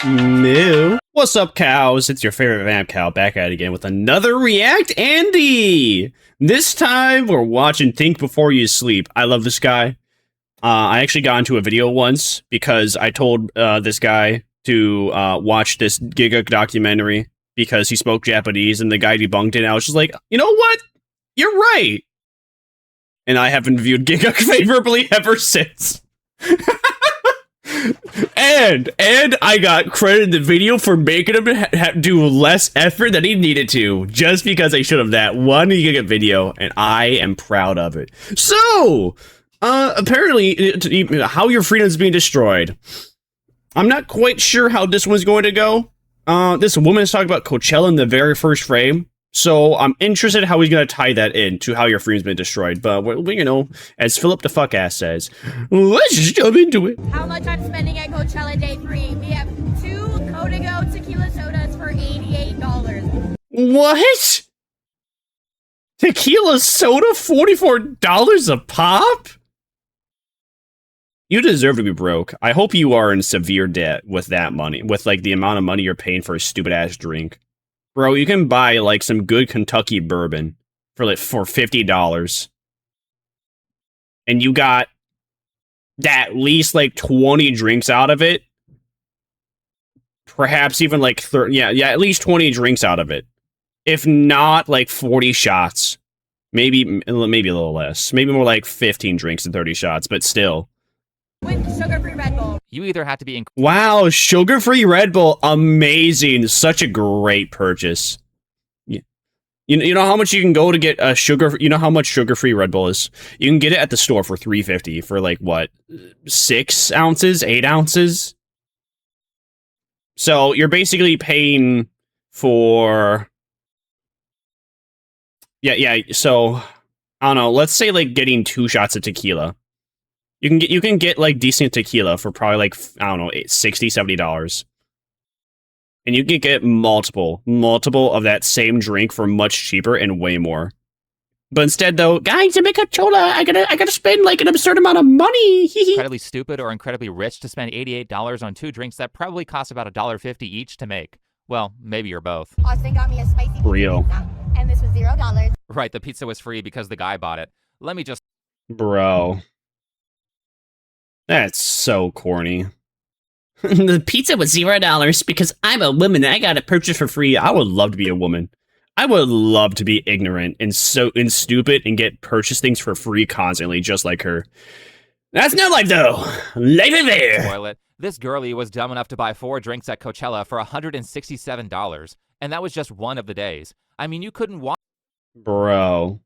Moo. What's up, cows? It's your favorite vamp cow back at it again with another React Andy. This time we're watching Think Before You Sleep. I love this guy. I actually got into a video once because I told this guy to watch this Giga documentary because he spoke Japanese and the guy debunked it. And I was just like, you know what? You're right. And I haven't viewed Giga favorably ever since. and I got credit in the video for making him do less effort than he needed to, just because I showed him that one Giga video, and I am proud of it. So, apparently, how your freedom is being destroyed. I'm not quite sure how this one's going to go. This woman is talking about Coachella in the very first frame. So I'm interested in how he's going to tie that in to how your freedom's been destroyed. But, you know, as Philip the fuck-ass says, let's just jump into it. How much I'm spending at Coachella Day 3. We have 2 Codigo tequila sodas for $88. What? Tequila soda? $44 a pop? You deserve to be broke. I hope you are in severe debt with that money. With, like, the amount of money you're paying for a stupid-ass drink. Bro, you can buy, like, some good Kentucky bourbon for $50. And you got at least, like, 20 drinks out of it. Perhaps even, like, 30. Yeah, at least 20 drinks out of it. If not, like, 40 shots. Maybe a little less. Maybe more like 15 drinks and 30 shots, but still. With sugar-free Red Bull. You either have to be wow, sugar-free Red Bull, amazing! Such a great purchase. You know how much you can go to get a sugar? You know how much sugar-free Red Bull is? You can get it at the store for $3.50 for like what, 6 ounces, 8 ounces. So you're basically paying for. Yeah. So I don't know. Let's say like getting 2 shots of tequila. You can get like decent tequila for probably like, I don't know, $60, $70. And you can get multiple of that same drink for much cheaper and way more. But instead though, guys, to make a chola, I gotta spend like an absurd amount of money. incredibly stupid or incredibly rich to spend $88 on 2 drinks that probably cost about $1.50 each to make. Well, maybe you're both. Austin got me a spicy Real. pizza, and this was $0. Right, the pizza was free because the guy bought it. Let me just... Bro. That's so corny. The pizza was $0 because I'm a woman and I got it purchased for free. I would love to be a woman. I would love to be ignorant and stupid and get purchase things for free constantly, just like her. That's not life though. Life is there. Toilet. This girlie was dumb enough to buy 4 drinks at Coachella for $167, and that was just one of the days. I mean, you couldn't walk. Bro.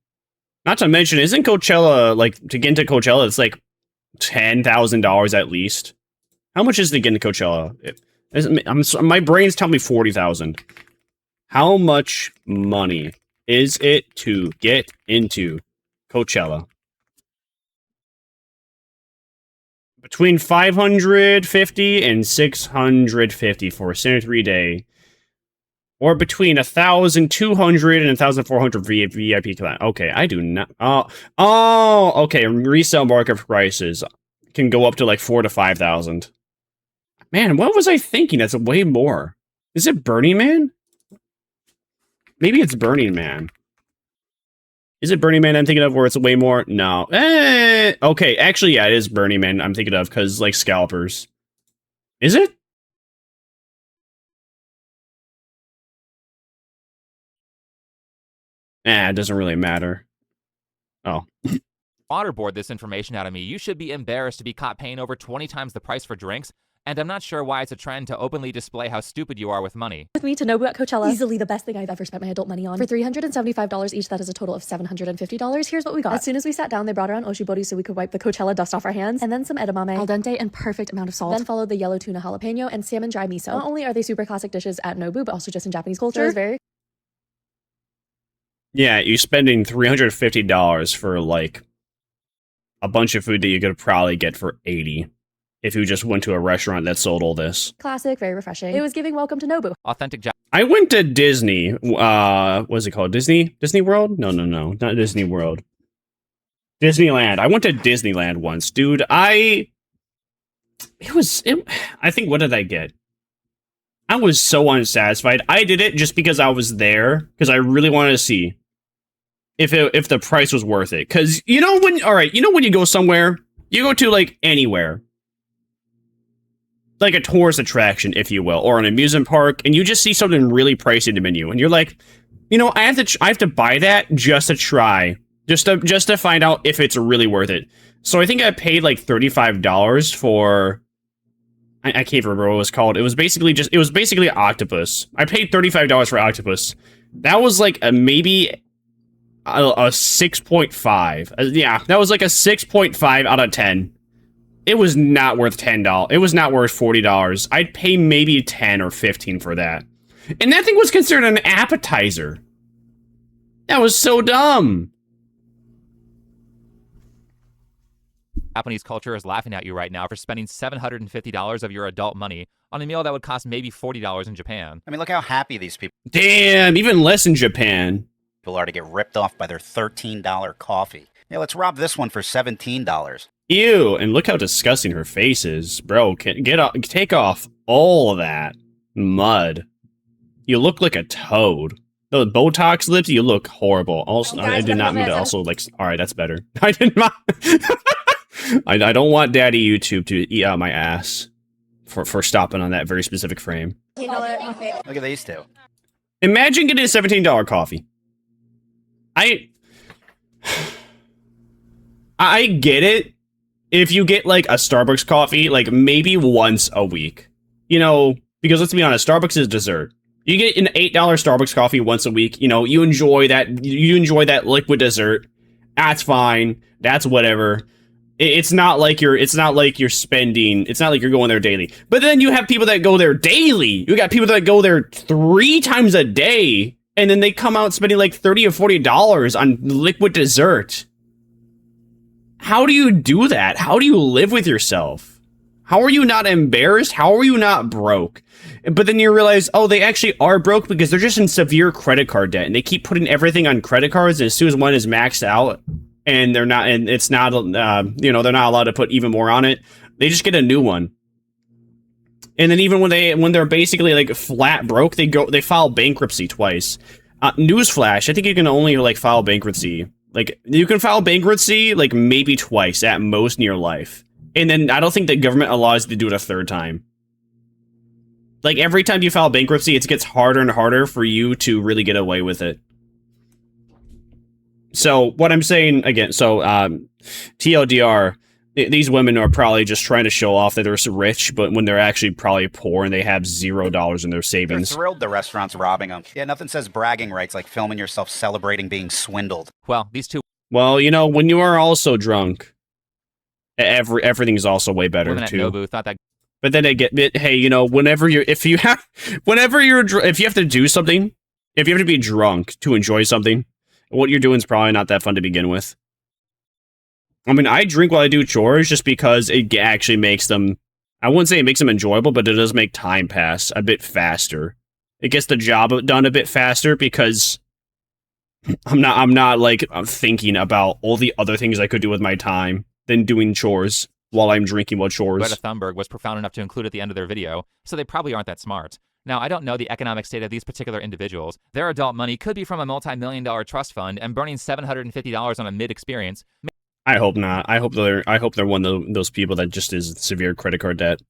Not to mention, isn't Coachella, like, to get into Coachella, it's like $10,000 at least. How much is to get into Coachella? My brain's telling me $40,000. How much money is it to get into Coachella? Between $550 and $650 for a center 3-day, or between $1,200 and $1,400 VIP client. Okay, I do not. Okay. Resale market prices can go up to like $4,000 to $5,000. Man, what was I thinking? That's way more. Is it Burning Man? Maybe it's Burning Man. Is it Burning Man I'm thinking of where it's way more? No. Okay, actually, yeah, it is Burning Man I'm thinking of because, like, scalpers. Is it? It doesn't really matter. Oh. Waterboard this information out of me. You should be embarrassed to be caught paying over 20 times the price for drinks, and I'm not sure why it's a trend to openly display how stupid you are with money. With me to Nobu at Coachella. Easily the best thing I've ever spent my adult money on. For $375 each, that is a total of $750. Here's what we got. As soon as we sat down, they brought around oshibori so we could wipe the Coachella dust off our hands, and then some edamame, al dente, and perfect amount of salt. Then followed the yellow tuna jalapeno and salmon dry miso. Not only are they super classic dishes at Nobu, but also just in Japanese culture. It's very... Yeah, you're spending $350 for, like, a bunch of food that you could probably get for $80 if you just went to a restaurant that sold all this. Classic, very refreshing. It was giving welcome to Nobu. Authentic I went to Disney. What's it called? Disney World? No, not Disney World. Disneyland. I went to Disneyland once, dude. I think, what did I get? I was so unsatisfied. I did it just because I was there, because I really wanted to see if the price was worth it. Because you know when you go somewhere, you go to like anywhere, like a tourist attraction, if you will, or an amusement park, and you just see something really pricey in the menu, and you're like, you know, I have to buy that just to try, just to find out if it's really worth it. So I think I paid like $35 for. I can't remember what it was called. It was basically octopus. I paid $35 for octopus. That was like maybe a 6.5. Yeah, that was like a 6.5 out of 10. It was not worth $10. It was not worth $40. I'd pay maybe 10 or 15 for that. And that thing was considered an appetizer. That was so dumb. Japanese culture is laughing at you right now for spending $750 of your adult money on a meal that would cost maybe $40 in Japan. I mean, look how happy these people Damn, even less in Japan. are to get ripped off by their $13 coffee. Yeah, let's rob this one for $17. Ew, and look how disgusting her face is. Bro, take off all of that mud. You look like a toad. The Botox lips, you look horrible. Also, I did not mean to also, like, alright, that's better. I did not... I don't want Daddy YouTube to eat out my ass for stopping on that very specific frame. Look at these two. Imagine getting a $17 coffee. I get it if you get like a Starbucks coffee, like maybe once a week. You know, because let's be honest, Starbucks is dessert. You get an $8 Starbucks coffee once a week, you know, you enjoy that liquid dessert. That's fine. That's whatever. It's not like you're going there daily. But then you have people that go there daily. You got people that go there 3 times a day, and then they come out spending like $30 or $40 on liquid dessert. How do you do that? How do you live with yourself? How are you not embarrassed? How are you not broke? But then you realize, oh, they actually are broke because they're just in severe credit card debt, and they keep putting everything on credit cards, and as soon as one is maxed out, and they're not, and it's not, they're not allowed to put even more on it, they just get a new one. And then even when they're basically like flat broke, they file bankruptcy twice. Newsflash, I think you can only like file bankruptcy. Like you can file bankruptcy like maybe twice at most in your life. And then I don't think the government allows you to do it a third time. Like every time you file bankruptcy, it gets harder and harder for you to really get away with it. So what I'm saying again, TLDR, these women are probably just trying to show off that they're so rich, but when they're actually probably poor and they have $0 in their savings. They're thrilled the restaurant's robbing them. Yeah, nothing says bragging rights like filming yourself celebrating being swindled. Well, these two Well, you know, when you are also drunk, everything's also way better women at too. Nobu thought that But then hey, you know, if you have to do something, if you have to be drunk to enjoy something, what you're doing is probably not that fun to begin with. I mean, I drink while I do chores just because it actually makes them, I wouldn't say it makes them enjoyable, but it does make time pass a bit faster. It gets the job done a bit faster because I'm not like thinking about all the other things I could do with my time than doing chores while I'm drinking while chores. Greta Thunberg was profound enough to include at the end of their video, so they probably aren't that smart. Now, I don't know the economic state of these particular individuals. Their adult money could be from a multi-million-dollar trust fund, and burning $750 on a mid-experience. I hope not. I hope they're one of those people that just is severe credit card debt.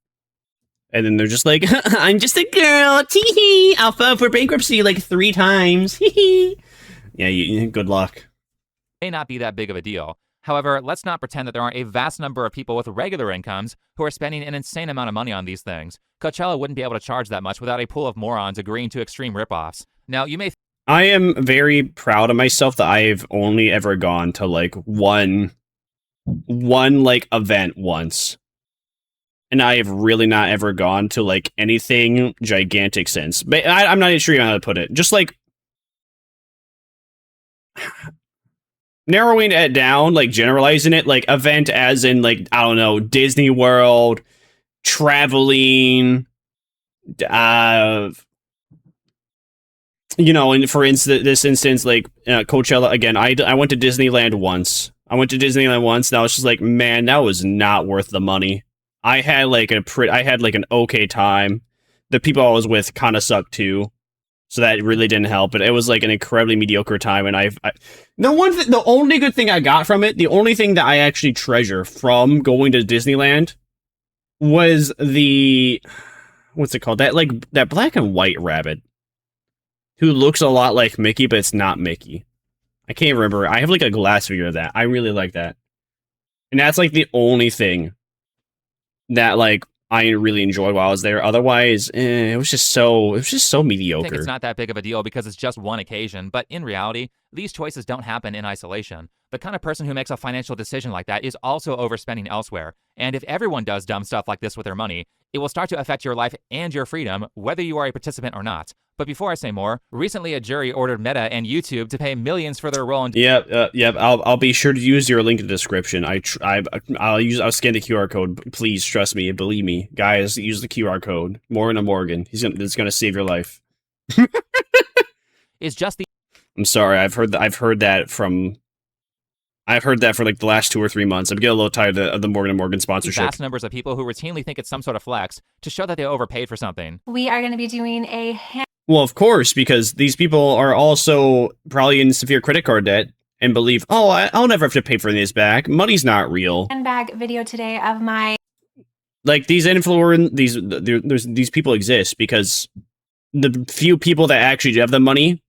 And then they're just like, I'm just a girl, tee-hee, I'll file for bankruptcy like 3 times, hee-hee. Yeah, good luck. May not be that big of a deal. However, let's not pretend that there aren't a vast number of people with regular incomes who are spending an insane amount of money on these things. Coachella wouldn't be able to charge that much without a pool of morons agreeing to extreme ripoffs. Now, you may I am very proud of myself that I've only ever gone to like one like event once. And I have really not ever gone to like anything gigantic since. But I'm not even sure how to put it. Just like narrowing it down, like generalizing it, like event as in like, I don't know, Disney World, traveling, you know, and for this instance, like Coachella, again, I went to Disneyland once. Now it's just like, man, that was not worth the money. I had like an okay time. the people I was with kind of sucked too. So that really didn't help, but it was like an incredibly mediocre time. And the only good thing I got from it, the only thing that I actually treasure from going to Disneyland was what's it called? That black and white rabbit who looks a lot like Mickey, but it's not Mickey. I can't remember. I have like a glass figure of that. I really like that. And that's like the only thing that like I really enjoyed while I was there. Otherwise, it was just so mediocre. I think it's not that big of a deal because it's just one occasion, but in reality, these choices don't happen in isolation. The kind of person who makes a financial decision like that is also overspending elsewhere. And if everyone does dumb stuff like this with their money, it will start to affect your life and your freedom, whether you are a participant or not. But before I say more, recently a jury ordered Meta and YouTube to pay millions for their role in... Yep. I'll be sure to use your link in the description. I'll scan the QR code. Please trust me, believe me, guys. Use the QR code. Morgan. It's gonna save your life. Is just the... I'm sorry. I've heard that for like the last 2 or 3 months. I'm getting a little tired of the Morgan & Morgan sponsorship. Vast numbers of people who routinely think it's some sort of flex to show that they overpaid for something. We are going to be doing a Well, of course, because these people are also probably in severe credit card debt and believe, I'll never have to pay for this back. Money's not real. handbag video today of my... Like these these people exist because the few people that actually have the money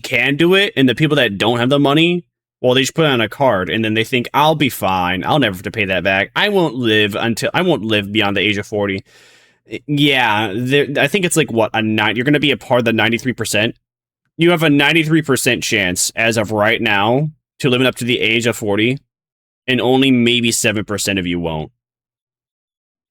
can do it, and the people that don't have the money, well, they just put it on a card, and then they think, I'll be fine. I'll never have to pay that back. I won't live beyond the age of 40. Yeah, I think it's like, you're going to be a part of the 93%. You have a 93% chance, as of right now, to living up to the age of 40, and only maybe 7% of you won't.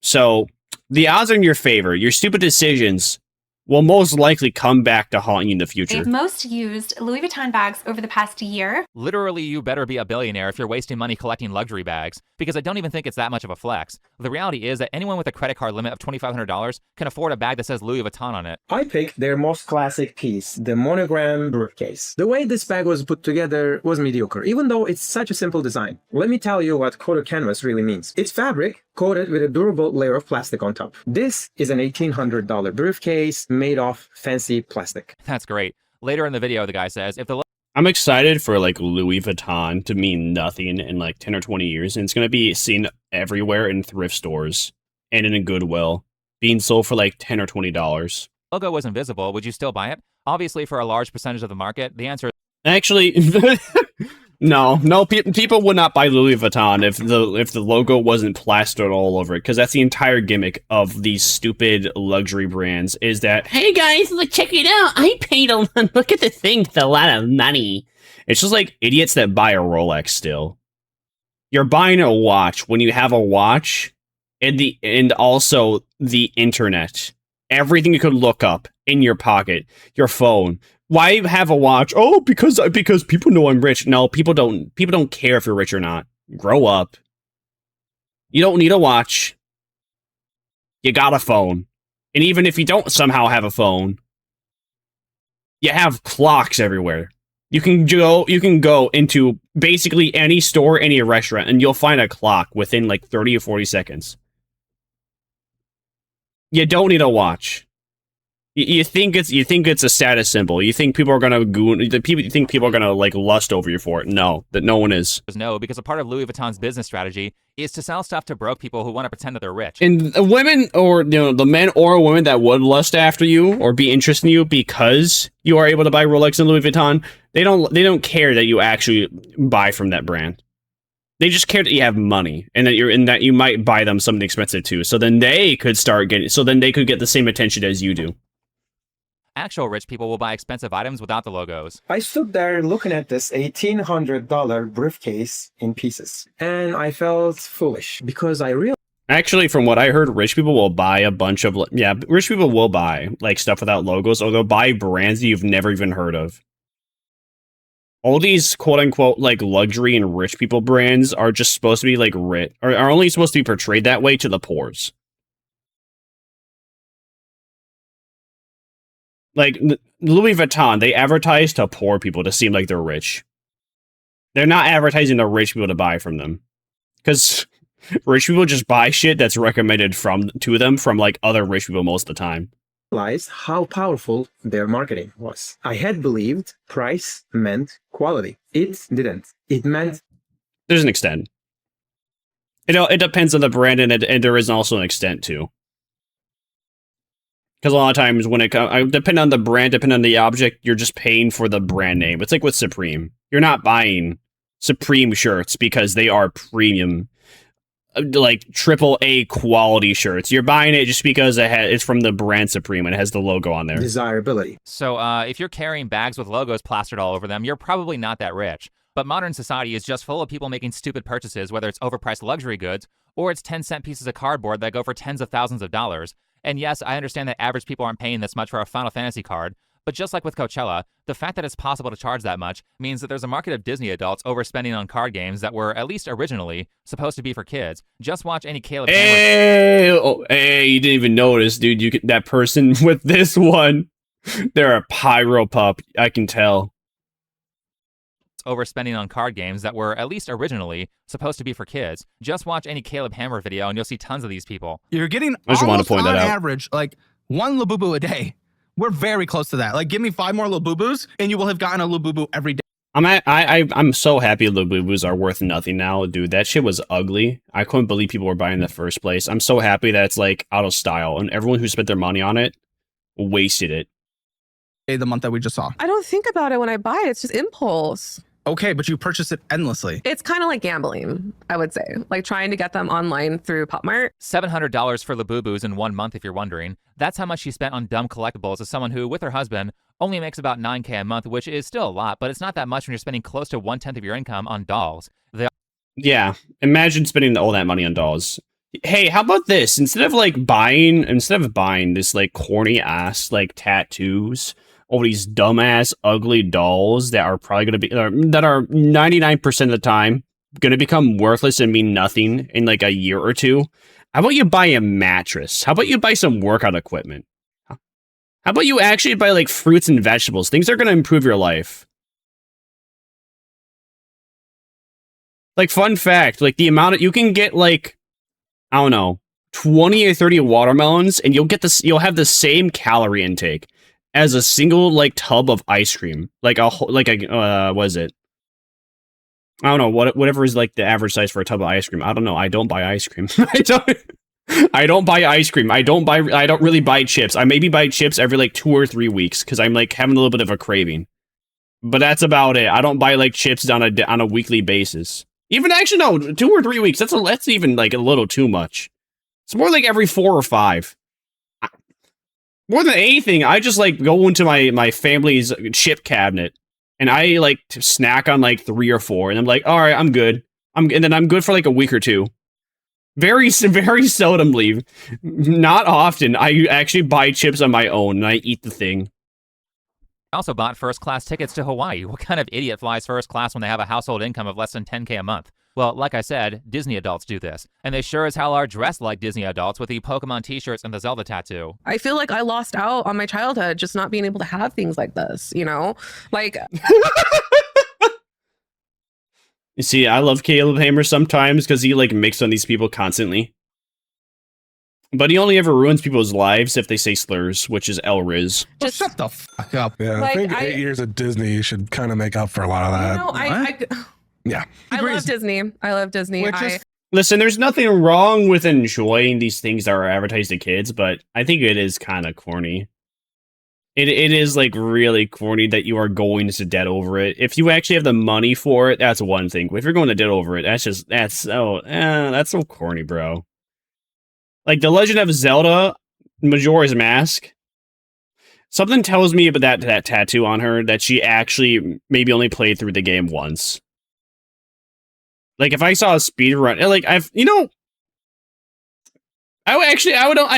So, the odds are in your favor. Your stupid decisions will most likely come back to haunt you in the future. I've most used Louis Vuitton bags over the past year. Literally, you better be a billionaire if you're wasting money collecting luxury bags, because I don't even think it's that much of a flex. The reality is that anyone with a credit card limit of $2,500 can afford a bag that says Louis Vuitton on it. I picked their most classic piece, the monogram briefcase. The way this bag was put together was mediocre, even though it's such a simple design. Let me tell you what coated canvas really means. It's fabric coated with a durable layer of plastic on top. This is an $1,800 briefcase made of fancy plastic. That's great. Later in the video, the guy says, I'm excited for like Louis Vuitton to mean nothing in like 10 or 20 years, and it's going to be seen everywhere in thrift stores and in a Goodwill, being sold for like $10 or $20. Logo was invisible, would you still buy it? Obviously, for a large percentage of the market, the answer is... Actually, no, people would not buy Louis Vuitton if the logo wasn't plastered all over it, because that's the entire gimmick of these stupid luxury brands, is that, hey guys, look, check it out, I paid look at the thing, it's a lot of money. It's just like idiots that buy a Rolex still. You're buying a watch when you have a watch and also the internet. Everything you could look up in your pocket, your phone. Why have a watch? Oh, because people know I'm rich. No, people don't care if you're rich or not. Grow up. You don't need a watch. You got a phone. And even if you don't somehow have a phone, you have clocks everywhere. You can go into basically any store, any restaurant, and you'll find a clock within like 30 or 40 seconds. You don't need a watch. You think it's a status symbol. You think people are gonna you think people are gonna like lust over you for it. No, that no one is. No, because a part of Louis Vuitton's business strategy is to sell stuff to broke people who want to pretend that they're rich. And women, or the men or women that would lust after you or be interested in you because you are able to buy Rolex and Louis Vuitton, they don't care that you actually buy from that brand. They just care that you have money and that you might buy them something expensive too. So then they could get the same attention as you do. Actual rich people will buy expensive items without the logos. I stood there looking at this $1,800 briefcase in pieces, and I felt foolish because I realized... Actually, from what I heard, rich people will buy a bunch of... Yeah, rich people will buy like stuff without logos, or they'll buy brands that you've never even heard of. All these quote-unquote like luxury and rich people brands are just supposed to be like rich, or are only supposed to be portrayed that way to the poors. Like, Louis Vuitton, they advertise to poor people to seem like they're rich. They're not advertising to rich people to buy from them. Because rich people just buy shit that's recommended to them from, like, other rich people most of the time. realized how powerful their marketing was. I had believed price meant quality. It didn't. It meant... There's an extent. It depends on the brand, and there is also an extent too. Because a lot of times when it comes, depending on the brand, depending on the object, you're just paying for the brand name. It's like with Supreme. You're not buying Supreme shirts because they are premium, like AAA quality shirts. You're buying it just because it's from the brand Supreme and it has the logo on there. Desirability. So if you're carrying bags with logos plastered all over them, you're probably not that rich. But modern society is just full of people making stupid purchases, whether it's overpriced luxury goods or it's 10-cent pieces of cardboard that go for tens of thousands of dollars. And yes, I understand that average people aren't paying this much for a Final Fantasy card, but just like with Coachella, the fact that it's possible to charge that much means that there's a market of Disney adults overspending on card games that were, at least originally, supposed to be for kids. Just watch any Caleb Hey, you didn't even notice, dude. That person with this one, they're a pyro pup. I can tell. Overspending on card games that were, at least originally, supposed to be for kids. Just watch any Caleb Hammer video and you'll see tons of these people. You're getting I just want to point that out. on average, like 1 Labubu a day. We're very close to that. Like, give me 5 more Labubus and you will have gotten a Labubu every day. I'm so happy Labubus are worth nothing now, dude. That shit was ugly. I couldn't believe people were buying in the first place. I'm so happy that it's like out of style and everyone who spent their money on it wasted it. The month that we just saw. I don't think about it when I buy it. It's just impulse. Okay, but you purchase it endlessly. It's kind of like gambling, I would say. Like trying to get them online through PopMart. $700 for Labubus in 1 month, if you're wondering. That's how much she spent on dumb collectibles as someone who, with her husband, only makes about $9K a month, which is still a lot, but it's not that much when you're spending close to 1/10 of your income on dolls. Yeah, imagine spending all that money on dolls. Hey, how about this? Instead of buying this like corny ass like tattoos, all these dumbass, ugly dolls that are probably going to be, that are 99% of the time going to become worthless and mean nothing in like a year or two. How about you buy a mattress? How about you buy some workout equipment? How about you actually buy like fruits and vegetables? Things are going to improve your life. Like, fun fact, like the amount you can get like, I don't know, 20 or 30 watermelons and you'll have the same calorie intake as a single like tub of ice cream, what is it? I don't know, whatever is like the average size for a tub of ice cream. I don't know. I don't buy ice cream. I don't buy ice cream. I don't really buy chips. I maybe buy chips every like 2 or 3 weeks because I'm like having a little bit of a craving. But that's about it. I don't buy like chips on a weekly basis. Even actually no, 2 or 3 weeks. That's even like a little too much. It's more like every 4 or 5. More than anything, I just like go into my family's chip cabinet and I like to snack on like 3 or 4 and I'm like, all right, I'm good. And then I'm good for like a week or 2. Very, very seldomly, not often, I actually buy chips on my own and I eat the thing. I also bought first-class tickets to Hawaii. What kind of idiot flies first class when they have a household income of less than 10K a month? Well, like I said, Disney adults do this. And they sure as hell are dressed like Disney adults with the Pokemon t-shirts and the Zelda tattoo. I feel like I lost out on my childhood just not being able to have things like this, you know? Like... You see, I love Caleb Hammer sometimes because he like makes on these people constantly. But he only ever ruins people's lives if they say slurs, which is Elriz. Just shut the fuck up. Yeah, Like, I think 8 years at Disney should kind of make up for a lot of that. Yeah. I love Disney. I love Disney. Listen, there's nothing wrong with enjoying these things that are advertised to kids, but I think it is kind of corny. It is like really corny that you are going to debt over it. If you actually have the money for it, that's one thing. But if you're going to debt over it, that's so corny, bro. Like The Legend of Zelda, Majora's Mask. Something tells me about that tattoo on her that she actually maybe only played through the game once. Like if I saw a speedrun, like I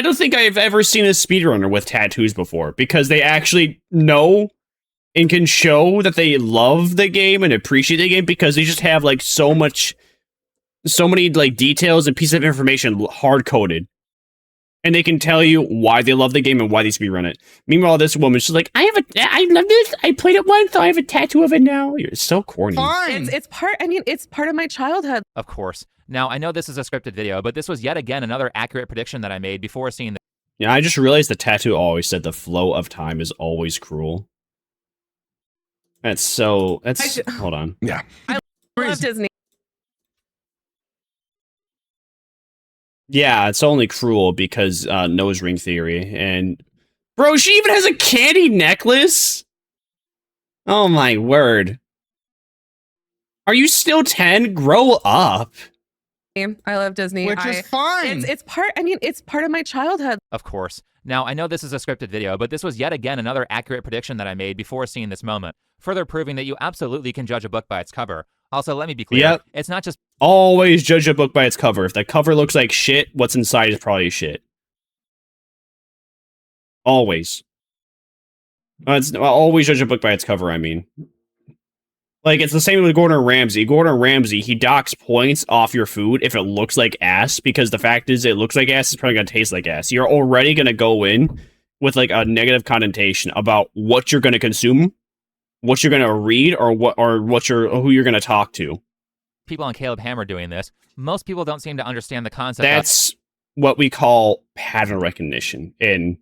don't think I've ever seen a speedrunner with tattoos before because they actually know and can show that they love the game and appreciate the game because they just have like so many like details and pieces of information hard coded. And they can tell you why they love the game and why they speedrun it. Meanwhile, this woman, she's like, I love this. I played it once, so I have a tattoo of it now. You're so corny. Fine. It's part of my childhood. Of course. Now, I know this is a scripted video, but this was yet again another accurate prediction that I made before seeing the Yeah, I just realized the tattoo always said the flow of time is always cruel. That's so... That's... Hold on. Yeah. I love Disney. Yeah, it's only cruel because nose ring theory. And... Bro, she even has a candy necklace? Oh my word. Are you still 10? Grow up. I love Disney. Which is fine. It's part, I mean, it's part of my childhood. Of course. Now, I know this is a scripted video, but this was yet again another accurate prediction that I made before seeing this moment, further proving that you absolutely can judge a book by its cover. Also, let me be clear, Yep. It's not just... Always judge a book by its cover. If the cover looks like shit, what's inside is probably shit. Always. Always judge a book by its cover, I mean. Like, it's the same with Gordon Ramsay. Gordon Ramsay, he docks points off your food if it looks like ass, because the fact is, it looks like ass, it's probably gonna taste like ass. You're already gonna go in with, like, a negative connotation about what you're gonna consume, what you're gonna read, or who you're gonna talk to. People on Caleb Hammer doing this. Most people don't seem to understand the concept That's what we call pattern recognition and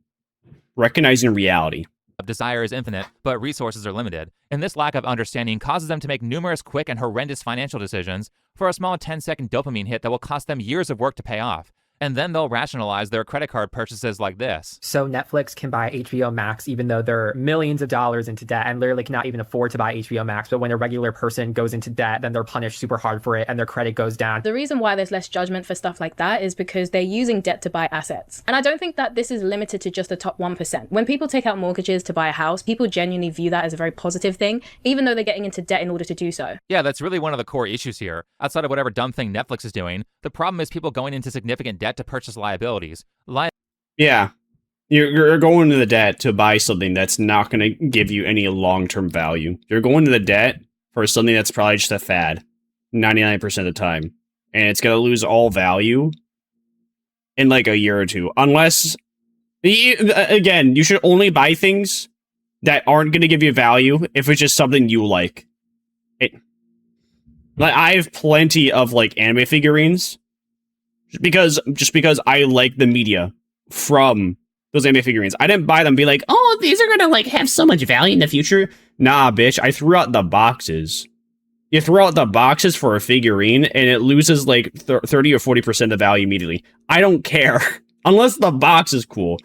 recognizing reality. Desire is infinite, but resources are limited. And this lack of understanding causes them to make numerous quick and horrendous financial decisions for a small 10-second dopamine hit that will cost them years of work to pay off. And then they'll rationalize their credit card purchases like this. So Netflix can buy HBO Max even though they're millions of dollars into debt and literally cannot even afford to buy HBO Max. But when a regular person goes into debt, then they're punished super hard for it and their credit goes down. The reason why there's less judgment for stuff like that is because they're using debt to buy assets. And I don't think that this is limited to just the top 1%. When people take out mortgages to buy a house, people genuinely view that as a very positive thing, even though they're getting into debt in order to do so. Yeah, that's really one of the core issues here. Outside of whatever dumb thing Netflix is doing, the problem is people going into significant debt to purchase liabilities. Yeah. You're going to the debt to buy something that's not going to give you any long-term value. You're going to the debt for something that's probably just a fad 99% of the time. And it's going to lose all value in like a year or two. Unless, again, you should only buy things that aren't going to give you value if it's just something you like. Like, I have plenty of like anime figurines just because I like the media from those anime figurines. I didn't buy them and be like, oh, these are gonna like have so much value in the future. Nah, bitch, I threw out the boxes. You throw out the boxes for a figurine and it loses like 30 or 40% of value immediately. I don't care. Unless the box is cool.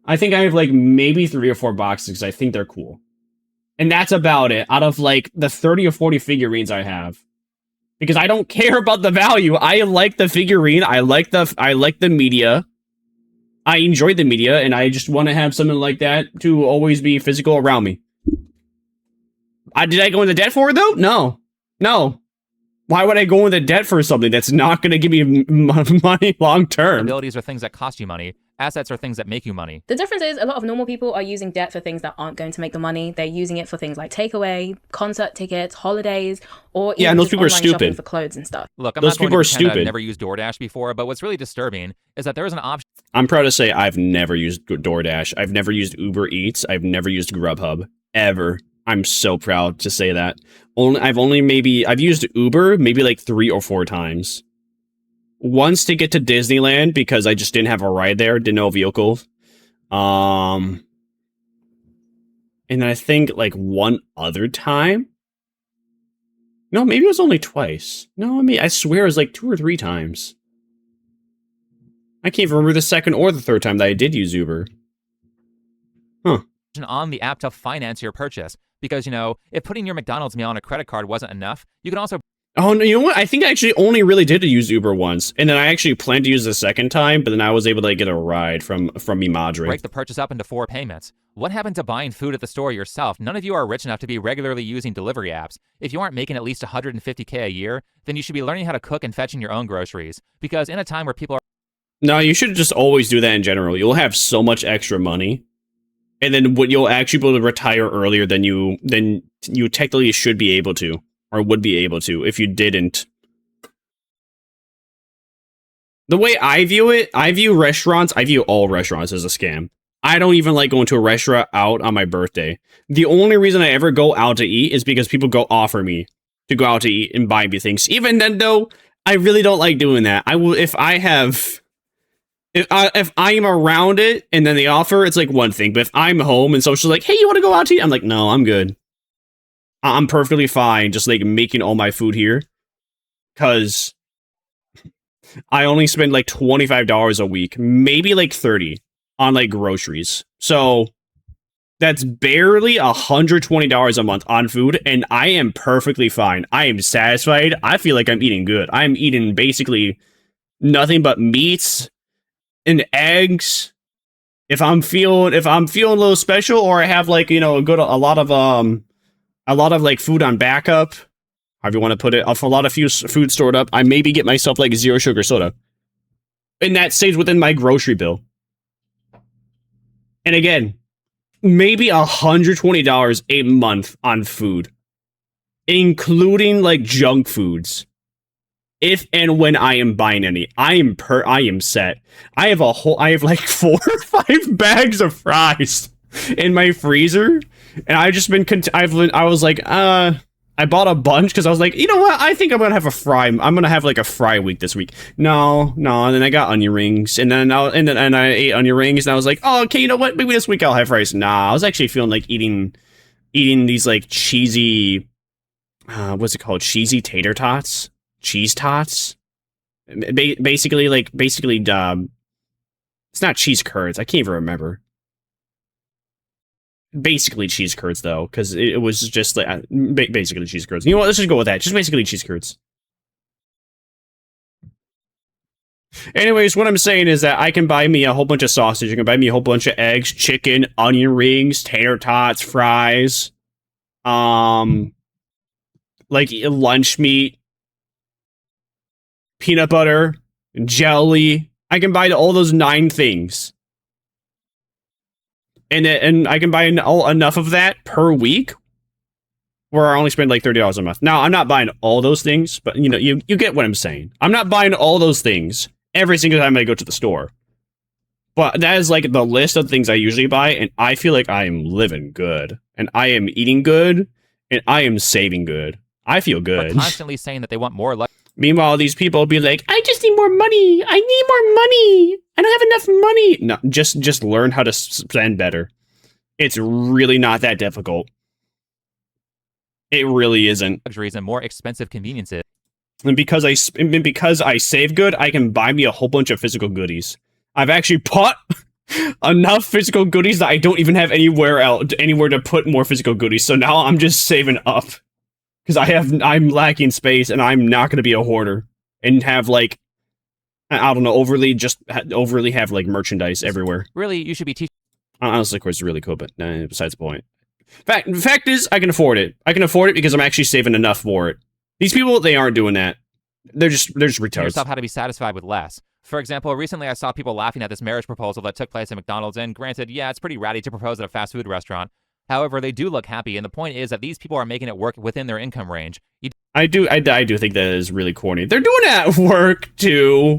I think I have like maybe 3 or 4 boxes because I think they're cool. And that's about it out of like the 30 or 40 figurines I have. Because I don't care about the value. I like the figurine. I like the media. I enjoy the media, and I just want to have something like that to always be physical around me. Did I go into debt for it, though? No. Why would I go into debt for something that's not going to give me money long term? Abilities are things that cost you money. Assets are things that make you money. The difference is a lot of normal people are using debt for things that aren't going to make them money. They're using it for things like takeaway, concert tickets, holidays, or even and those just people are online shopping stupid for clothes and stuff. Look, I'm those not going people to are pretend that stupid. I've never used DoorDash before, but what's really disturbing is that there is an option. I'm proud to say I've never used DoorDash. I've never used Uber Eats. I've never used Grubhub. Ever. I'm so proud to say that. I've used Uber maybe like 3 or 4 times. Once to get to Disneyland because I just didn't have a ride there, didn't know a vehicle. And then I think like one other time. No, maybe it was only twice. No, I swear it was like 2 or 3 times. I can't even remember the second or the third time that I did use Uber. Huh. On the app to finance your purchase. Because, you know, if putting your McDonald's meal on a credit card wasn't enough, you can also... Oh, no, you know what? I think I actually only really did use Uber once. And then I actually planned to use the second time, but then I was able to get a ride from mi madre. Break the purchase up into 4 payments. What happened to buying food at the store yourself? None of you are rich enough to be regularly using delivery apps. If you aren't making at least $150K a year, then you should be learning how to cook and fetching your own groceries. Because in a time where people are... No, you should just always do that in general. You'll have so much extra money. And then you'll actually be able to retire earlier than you technically should be able to, or would be able to, if you didn't. The way I view it, I view all restaurants as a scam. I don't even like going to a restaurant out on my birthday. The only reason I ever go out to eat is because people go offer me to go out to eat and buy me things. Even then, though, I really don't like doing that. I will, if I have If I'm around it and then they offer, it's like one thing. But if I'm home and social's like, hey, you want to go out to eat? I'm like, no, I'm good. I'm perfectly fine just like making all my food here. Because I only spend like $25 a week, maybe like 30 on like groceries. So that's barely $120 a month on food, and I am perfectly fine. I am satisfied. I feel like I'm eating good. I'm eating basically nothing but meats and eggs. If I'm feeling a little special, or I have like, you know, a lot of like food on backup, however you want to put it, a lot of food stored up, I maybe get myself like 0 sugar soda, and that stays within my grocery bill. And again, maybe $120 a month on food, including like junk foods. If and when I am buying any, I am set. I have like 4 or 5 bags of fries in my freezer, and I've just been I was like, I bought a bunch because I was like, you know what? I think I'm gonna have a fry. I'm gonna have like a fry week this week. No, and then I got onion rings, and then I ate onion rings, and I was like, oh, okay, you know what? Maybe this week I'll have fries. Nah, I was actually feeling like eating these like cheesy, what's it called? Cheesy tater tots, cheese tots. Basically, it's not cheese curds. I can't even remember. Basically cheese curds, though, because it was just like basically cheese curds. You know what? Let's just go with that. Just basically cheese curds. Anyways, what I'm saying is that I can buy me a whole bunch of sausage. You can buy me a whole bunch of eggs, chicken, onion rings, tater tots, fries, like lunch meat, peanut butter, jelly. I can buy all those 9 things. And I can buy enough of that per week where I only spend like $30 a month. Now, I'm not buying all those things, but you know, you get what I'm saying. I'm not buying all those things every single time I go to the store. But that is like the list of things I usually buy, and I feel like I am living good, and I am eating good, and I am saving good. I feel good. But constantly saying that they want more Meanwhile, these people will be like, I just need more money. I need more money. I don't have enough money. No, just learn how to spend better. It's really not that difficult. It really isn't. Luxuries and more expensive conveniences. And because I save good, I can buy me a whole bunch of physical goodies. I've actually bought enough physical goodies that I don't even have anywhere to put more physical goodies. So now I'm just saving up. Because I'm lacking space, and I'm not going to be a hoarder and have like, I don't know, overly have like merchandise everywhere. Really, you should be teaching. Honestly, of course, it's really cool, but besides the point. Fact is, I can afford it. I can afford it because I'm actually saving enough for it. These people, they aren't doing that. They're just retards. Yourself how to be satisfied with less. For example, recently I saw people laughing at this marriage proposal that took place at McDonald's, and granted, yeah, it's pretty ratty to propose at a fast food restaurant. However, they do look happy, and the point is that these people are making it work within their income range. I do think that is really corny. They're doing it at work too.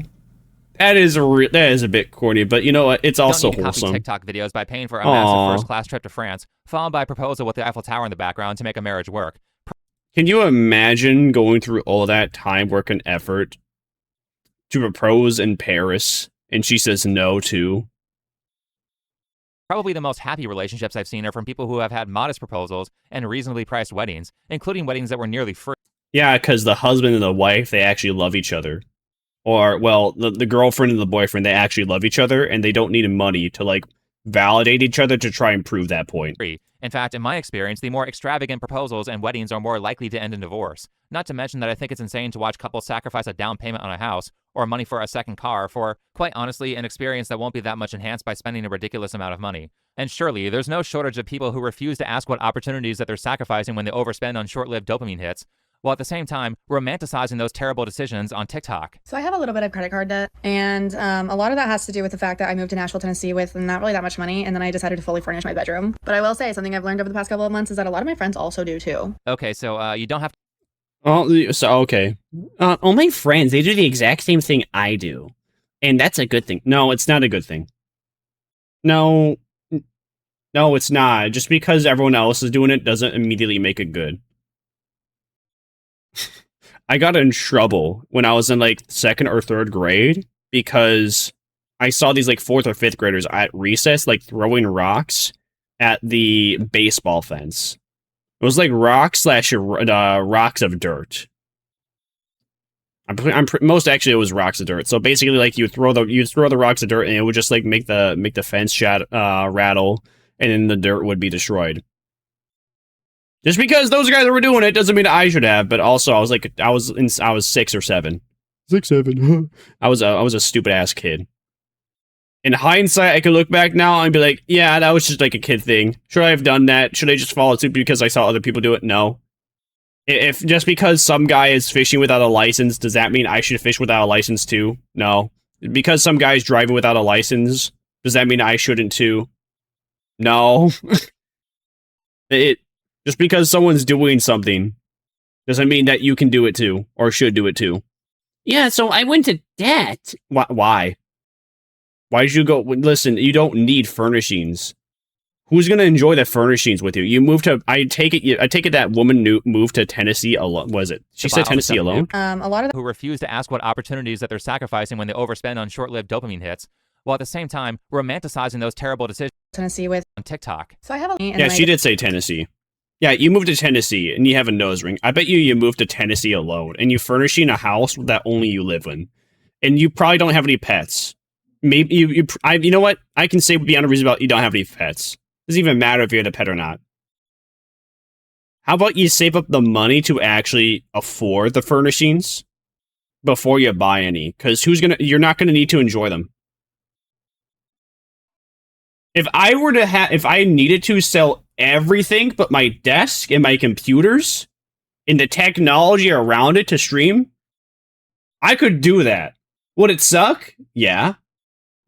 That is a bit corny, but you know what? It's also wholesome. TikTok videos by paying for a massive first-class trip to France, followed by a proposal with the Eiffel Tower in the background to make a marriage work. Can you imagine going through all that time, work, and effort to propose in Paris, and she says no too? Probably the most happy relationships I've seen are from people who have had modest proposals and reasonably priced weddings, including weddings that were nearly free. Yeah, because the husband and the wife, they actually love each other. Or, well, the girlfriend and the boyfriend, they actually love each other, and they don't need money to, like, validate each other to try and prove that point. In fact, in my experience, the more extravagant proposals and weddings are more likely to end in divorce. Not to mention that I think it's insane to watch couples sacrifice a down payment on a house or money for a second car for, quite honestly, an experience that won't be that much enhanced by spending a ridiculous amount of money. And surely, there's no shortage of people who refuse to ask what opportunities that they're sacrificing when they overspend on short-lived dopamine hits, while at the same time romanticizing those terrible decisions on TikTok. So I have a little bit of credit card debt, and a lot of that has to do with the fact that I moved to Nashville, Tennessee with not really that much money, and then I decided to fully furnish my bedroom. But I will say, something I've learned over the past couple of months is that a lot of my friends also do too. Okay, so you don't have to... Oh, so okay. All my friends, they do the exact same thing I do. And that's a good thing. No, it's not a good thing. No, it's not. Just because everyone else is doing it doesn't immediately make it good. I got in trouble when I was in like 2nd or 3rd grade because I saw these like 4th or 5th graders at recess, like throwing rocks at the baseball fence. It was like rocks / rocks of dirt. Most actually it was rocks of dirt. So basically, like you throw the rocks of dirt, and it would just like make the fence rattle, and then the dirt would be destroyed. Just because those guys were doing it doesn't mean I should have. But also, I was 6 or 7. 6, 7. I was a stupid ass kid. In hindsight, I can look back now and be like, yeah, that was just like a kid thing. Should I have done that? Should I just follow suit because I saw other people do it? No. If just because some guy is fishing without a license, does that mean I should fish without a license too? No. Because some guy's driving without a license, does that mean I shouldn't too? No. Just because someone's doing something doesn't mean that you can do it too, or should do it too. Yeah, so I went to debt. Why? Why did you go? Listen, you don't need furnishings. Who's gonna enjoy the furnishings with you? You moved to. I take it that woman moved to Tennessee alone. Was it? She said Tennessee alone. A lot of who refuse to ask what opportunities that they're sacrificing when they overspend on short-lived dopamine hits, while at the same time romanticizing those terrible decisions. Tennessee with on TikTok. So I have a. Yeah, she did say Tennessee. Yeah, you moved to Tennessee and you have a nose ring. I bet you moved to Tennessee alone and you're furnishing a house that only you live in, and you probably don't have any pets. Maybe you know what? I can say beyond a reasonable doubt you don't have any pets. Doesn't even matter if you had a pet or not. How about you save up the money to actually afford the furnishings before you buy any? Because you're not gonna need to enjoy them. If I needed to sell everything but my desk and my computers and the technology around it to stream, I could do that. Would it suck? Yeah.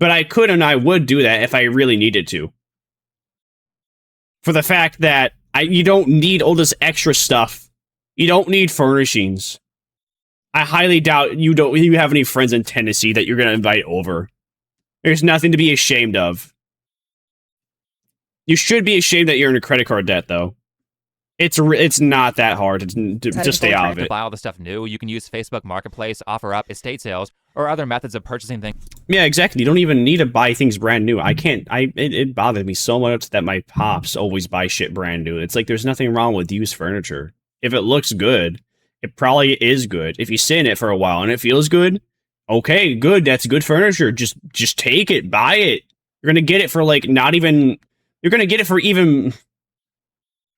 But I could and I would do that if I really needed to. For the fact that you don't need all this extra stuff. You don't need furnishings. I highly doubt you have any friends in Tennessee that you're going to invite over. There's nothing to be ashamed of. You should be ashamed that you're in a credit card debt, though. It's not that hard to stay out of it. To buy all the stuff new, you can use Facebook Marketplace, OfferUp, estate sales, or other methods of purchasing things. Yeah, exactly. You don't even need to buy things brand new. It bothers me so much that my pops always buy shit brand new. It's like there's nothing wrong with used furniture. If it looks good, it probably is good. If you sit in it for a while and it feels good, okay, good. That's good furniture. Just take it, buy it. You're gonna get it for like not even. You're gonna get it for even.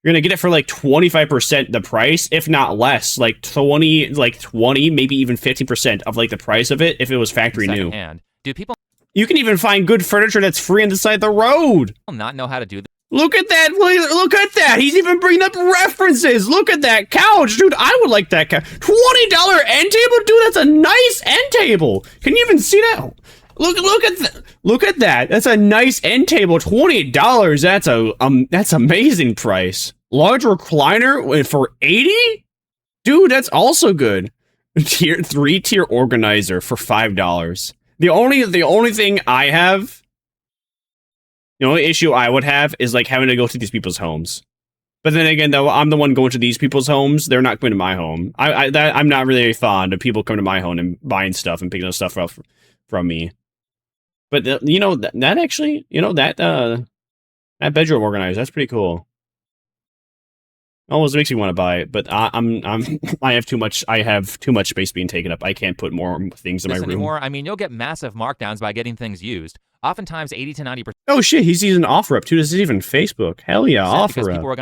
You're gonna get it for like 25% the price, if not less, like 20, maybe even 50% of like the price of it if it was factory new. Do people? You can even find good furniture that's free on the side of the road. Not know how to do this. Look at that! Look at that! He's even bringing up references. Look at that couch, dude. I would like that couch. $20 end table, dude. That's a nice end table. Can you even see that? Look at that. That's a nice end table. $28. That's amazing price. Large recliner for $80? Dude, that's also good. 3-tier organizer for $5. The only thing I have, the only issue I would have is like having to go to these people's homes. But then again, though, I'm the one going to these people's homes. They're not coming to my home. I'm not really fond of people coming to my home and buying stuff and picking up stuff up from me. But that actually, that bedroom organizer, that's pretty cool. Almost makes me want to buy it, but I have too much space being taken up. I can't put more things in my room. Anymore, I mean, you'll get massive markdowns by getting things used. Oftentimes 80 to 90%. Oh shit, he's using OfferUp too. This is even Facebook. Hell yeah, OfferUp.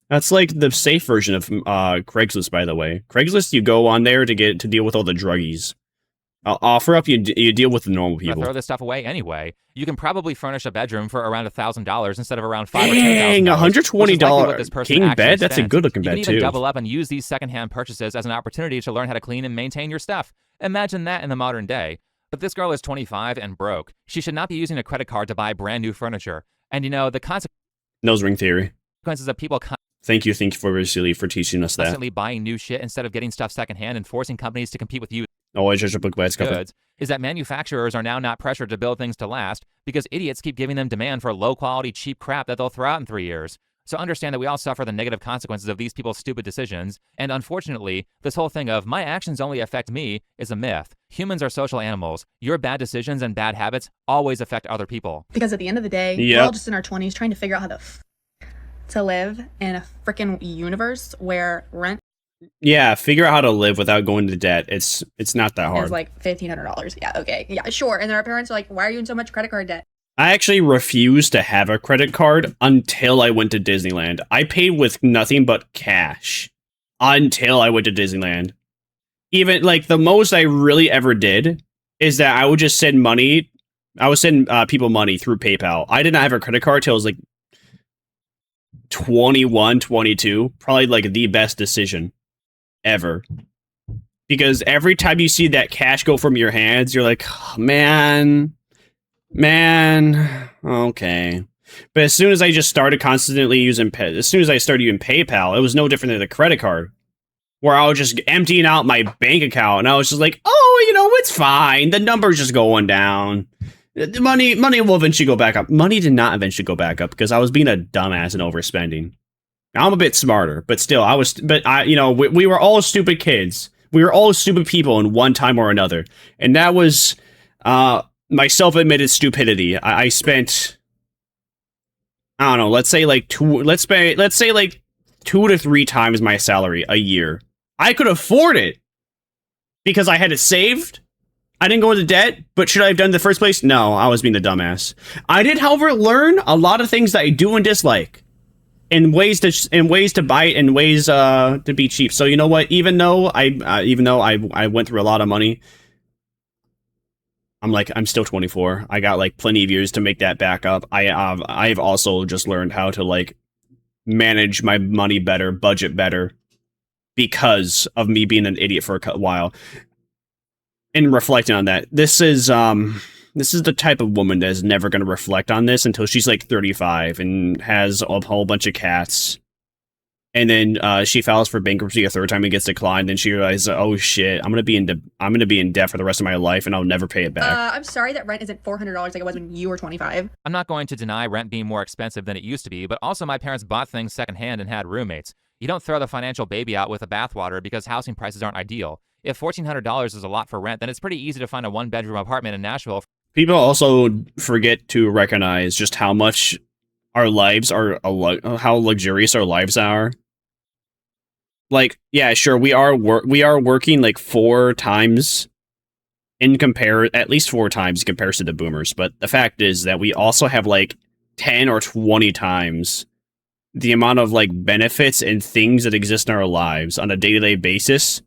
That's like the safe version of Craigslist, by the way. Craigslist, you go on there to deal with all the druggies. OfferUp, you deal with the normal people. Throw this stuff away anyway. You can probably furnish a bedroom for around $1,000 instead of around $5,000 or $10,000. $120 king bed. That's a good looking bed too. You can even double up and use these secondhand purchases as an opportunity to learn how to clean and maintain your stuff. Imagine that in the modern day. But this girl is 25 and broke. She should not be using a credit card to buy brand new furniture. And the nose ring theory. Consequences of people. Thank you for Vasily for teaching us that. Constantly buying new shit instead of getting stuff secondhand and forcing companies to compete with you. Oh, I just a book by goods is that manufacturers are now not pressured to build things to last because idiots keep giving them demand for low quality, cheap crap that they'll throw out in 3 years. So understand that we all suffer the negative consequences of these people's stupid decisions. And unfortunately, this whole thing of my actions only affect me is a myth. Humans are social animals. Your bad decisions and bad habits always affect other people. Because at the end of the day, we're all just in our 20s trying to figure out how to live in a freaking universe where rent Yeah, figure out how to live without going to debt. It's not that hard. is like $1,500. Yeah, okay. Yeah, sure. And then our parents are like, why are you in so much credit card debt? I actually refused to have a credit card until I went to Disneyland. I paid with nothing but cash until I went to Disneyland. Even, like, the most I really ever did is that I would just send money. I would send people money through PayPal. I did not have a credit card till I was, like, 21, 22. Probably, like, the best decision ever. Because every time you see that cash go from your hands, you're like, oh, man, okay. But as soon as I just started constantly using, as soon as I started using PayPal, it was no different than a credit card, where I was just emptying out my bank account, and I was just like, oh, you know, it's fine. The number's just going down. The money will eventually go back up. Money did not eventually go back up because I was being a dumbass and overspending. Now, I'm a bit smarter, but still, we were all stupid kids. We were all stupid people in one time or another, and that was my self-admitted stupidity. I spent, I don't know, let's say like 2 to 3 times my salary a year. I could afford it because I had it saved. I didn't go into debt, but should I have done it in the first place? No, I was being a dumbass. I did, however, learn a lot of things that I do and dislike, and ways to buy it, and ways to be cheap. So you know what? Even though I went through a lot of money, I'm still 24. I got like plenty of years to make that back up. I've also just learned how to like manage my money better, budget better, because of me being an idiot for a while. And reflecting on that, this is the type of woman that is never going to reflect on this until she's like 35 and has a whole bunch of cats. And then she files for bankruptcy a 3rd time and gets declined. Then she realizes, oh shit, I'm gonna be in debt for the rest of my life, and I'll never pay it back. I'm sorry that rent isn't $400 like it was when you were 25. I'm not going to deny rent being more expensive than it used to be, but also my parents bought things secondhand and had roommates. You don't throw the financial baby out with the bathwater because housing prices aren't ideal. If $1,400 is a lot for rent, then it's pretty easy to find a 1-bedroom apartment in Nashville. People also forget to recognize just how much our lives are, how luxurious our lives are. Like, yeah, sure, we are working like 4 times at least 4 times in comparison to boomers. But the fact is that we also have like 10 or 20 times the amount of like benefits and things that exist in our lives on a day-to-day basis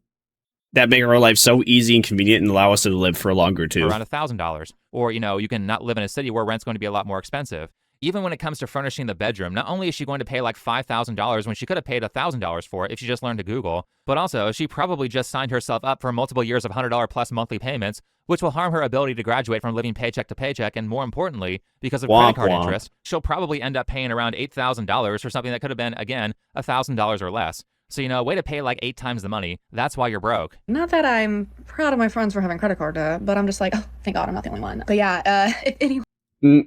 that make our lives so easy and convenient and allow us to live for longer too. Around $1,000. Or, you can not live in a city where rent's going to be a lot more expensive. Even when it comes to furnishing the bedroom, not only is she going to pay like $5,000 when she could have paid $1,000 for it if she just learned to Google, but also she probably just signed herself up for multiple years of $100 plus monthly payments, which will harm her ability to graduate from living paycheck to paycheck. And more importantly, because of credit card interest, she'll probably end up paying around $8,000 for something that could have been, again, $1,000 or less. So, way to pay like 8 times the money. That's why you're broke. Not that I'm proud of my friends for having credit card debt, but I'm just like, oh, thank God I'm not the only one. But yeah, if anyone...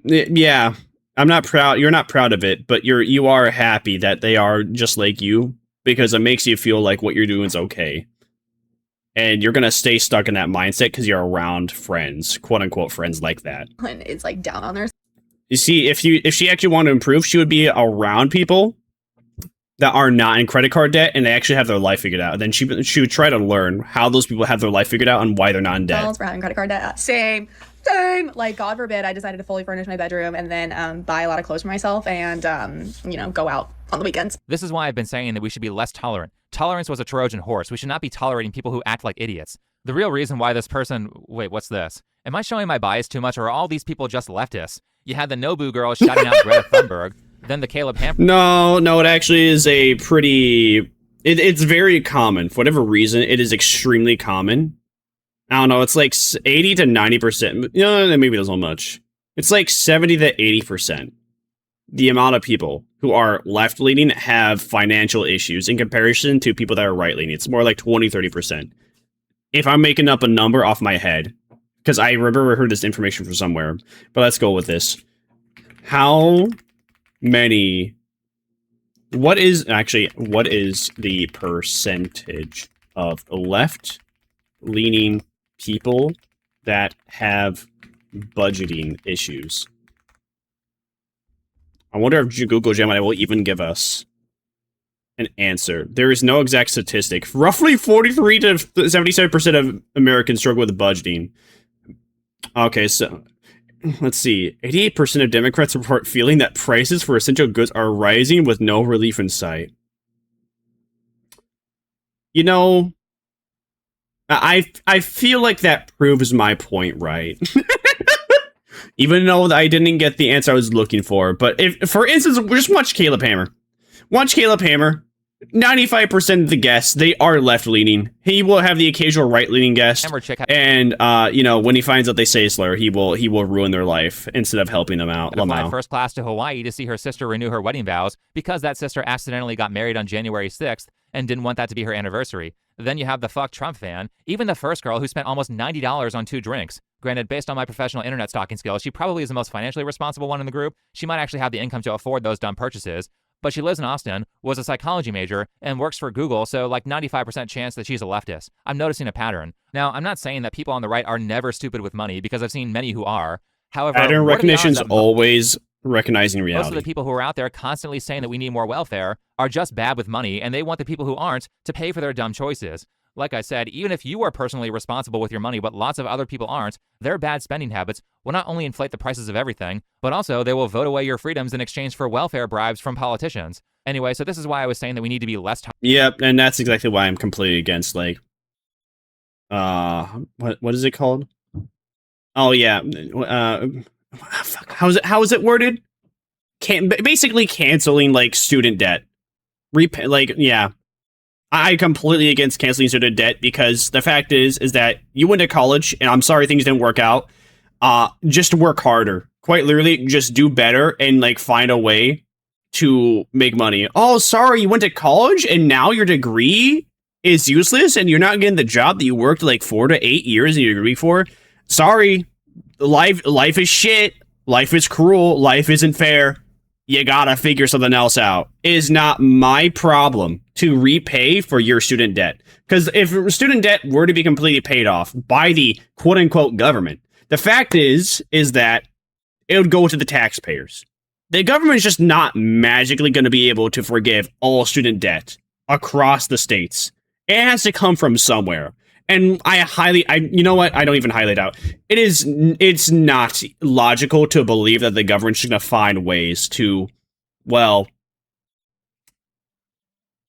Yeah, I'm not proud. You're not proud of it, but you are happy that they are just like you, because it makes you feel like what you're doing is okay. And you're going to stay stuck in that mindset because you're around friends, quote unquote friends like that. And it's like down on their... You see, if she actually wanted to improve, she would be around people that are not in credit card debt and they actually have their life figured out. And then she would try to learn how those people have their life figured out and why they're not in debt. For having credit card debt. Same. Like, God forbid I decided to fully furnish my bedroom and then buy a lot of clothes for myself and, go out on the weekends. This is why I've been saying that we should be less tolerant. Tolerance was a Trojan horse. We should not be tolerating people who act like idiots. The real reason why this person... Wait, what's this? Am I showing my bias too much, or are all these people just leftists? You had the Nobu girl shouting out Greta Thunberg, then the Caleb Hamper... No, it actually is a pretty... It's very common. For whatever reason, it is extremely common. I don't know, it's like 80 to 90%. Maybe not so much. It's like 70 to 80%. The amount of people who are left-leaning have financial issues in comparison to people that are right-leaning. It's more like 20, 30%. If I'm making up a number off my head, because I remember I heard this information from somewhere, but let's go with this. How many What is the percentage of left-leaning people that have budgeting issues? I wonder if Google Gemini will even give us an answer. There is no exact statistic. Roughly 43 to 77% of Americans struggle with budgeting. Okay, so let's see. 88% of Democrats report feeling that prices for essential goods are rising with no relief in sight. You know, I feel like that proves my point right. Even though I didn't get the answer I was looking for. But if, for instance, just watch Caleb Hammer. Watch Caleb Hammer. 95% of the guests, they are left-leaning. He will have the occasional right-leaning guest. And, you know, when he finds out they say a slur, he will ruin their life instead of helping them out. To fly first class to Hawaii to see her sister renew her wedding vows because that sister accidentally got married on January 6th and didn't want that to be her anniversary. Then you have the fuck Trump fan, even the first girl who spent almost $90 on 2 drinks. Granted, based on my professional internet stalking skills, she probably is the most financially responsible one in the group. She might actually have the income to afford those dumb purchases. But she lives in Austin, was a psychology major, and works for Google, so like 95% chance that she's a leftist. I'm noticing a pattern. Now, I'm not saying that people on the right are never stupid with money, because I've seen many who are. However, pattern recognition is always recognizing reality. Most of the people who are out there constantly saying that we need more welfare are just bad with money, and they want the people who aren't to pay for their dumb choices. Like I said, even if you are personally responsible with your money, but lots of other people aren't, their bad spending habits will not only inflate the prices of everything, but also they will vote away your freedoms in exchange for welfare bribes from politicians. Anyway, so this is why I was saying that we need to be less... Yep, and that's exactly why I'm completely against, like... what is it called? Oh, yeah. Fuck, how is it worded? Basically canceling, like, student debt. Yeah. I completely against canceling student debt because the fact is that you went to college and I'm sorry things didn't work out. Just work harder. Quite literally, just do better and like find a way to make money. Oh, sorry, you went to college and now your degree is useless and you're not getting the job that you worked like 4 to 8 years in your degree for. Sorry, life is shit. Life is cruel. Life isn't fair. You gotta figure something else out. It is not my problem to repay for your student debt. Because if student debt were to be completely paid off by the quote-unquote government, the fact is that it would go to the taxpayers. The government is just not magically going to be able to forgive all student debt across the states. It has to come from somewhere. And you know what? I don't even highly doubt. It's not logical to believe that the government's going to find ways to, well,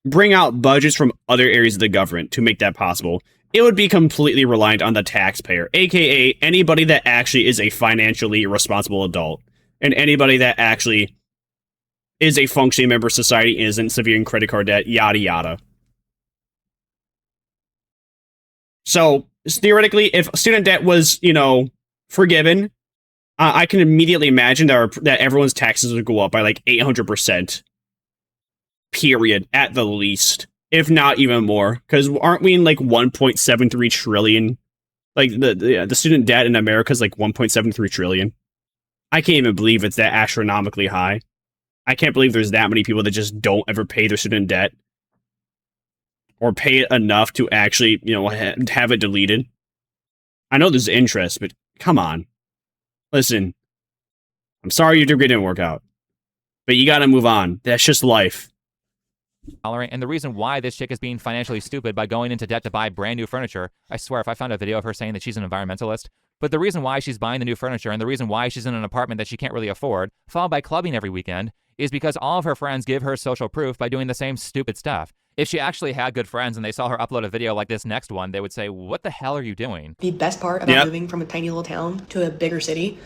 bring out budgets from other areas of the government to make that possible. It would be completely reliant on the taxpayer, aka anybody that actually is a financially responsible adult, and anybody that actually is a functioning member of society, isn't severe in credit card debt, yada yada. So, theoretically, if student debt was, you know, forgiven, I can immediately imagine that everyone's taxes would go up by like 800%. Period, at the least. If not even more. Because aren't we in like 1.73 trillion? Like, the student debt in America is like 1.73 trillion. I can't even believe it's that astronomically high. I can't believe there's that many people that just don't ever pay their student debt. Or pay it enough to actually, you know, have it deleted. I know there's interest, but come on. Listen, I'm sorry your degree didn't work out. But you gotta move on. That's just life. And the reason why this chick is being financially stupid by going into debt to buy brand new furniture, I swear if I found a video of her saying that she's an environmentalist, but the reason why she's buying the new furniture and the reason why she's in an apartment that she can't really afford, followed by clubbing every weekend, is because all of her friends give her social proof by doing the same stupid stuff. If she actually had good friends and they saw her upload a video like this next one, they would say, what the hell are you doing? The best part about moving from a tiny little town to a bigger city,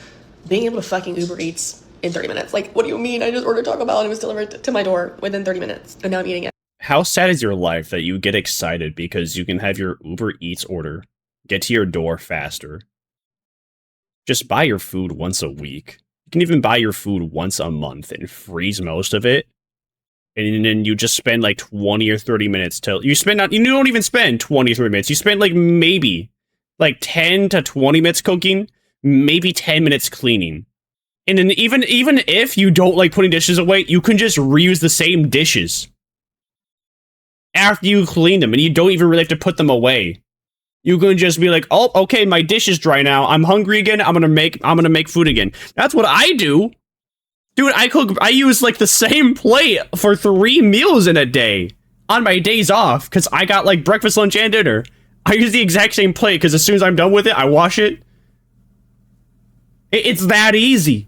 being able to fucking Uber Eats in 30 minutes. Like, what do you mean? I just ordered Taco Bell and it was delivered to my door within 30 minutes. And now I'm eating it. How sad is your life that you get excited because you can have your Uber Eats order get to your door faster? Just buy your food once a week. You can even buy your food once a month and freeze most of it. And then you just spend like 20 or 30 minutes till you don't even spend 20 or 30 minutes. You spend like maybe like 10 to 20 minutes cooking, maybe 10 minutes cleaning. And then even if you don't like putting dishes away, you can just reuse the same dishes after you clean them, and you don't even really have to put them away. You can just be like, oh, okay, my dish is dry now. I'm hungry again. I'm gonna make food again. That's what I do. Dude, I use like the same plate for 3 meals in a day on my days off because I got like breakfast, lunch, and dinner. I use the exact same plate because as soon as I'm done with it, I wash it. It's that easy.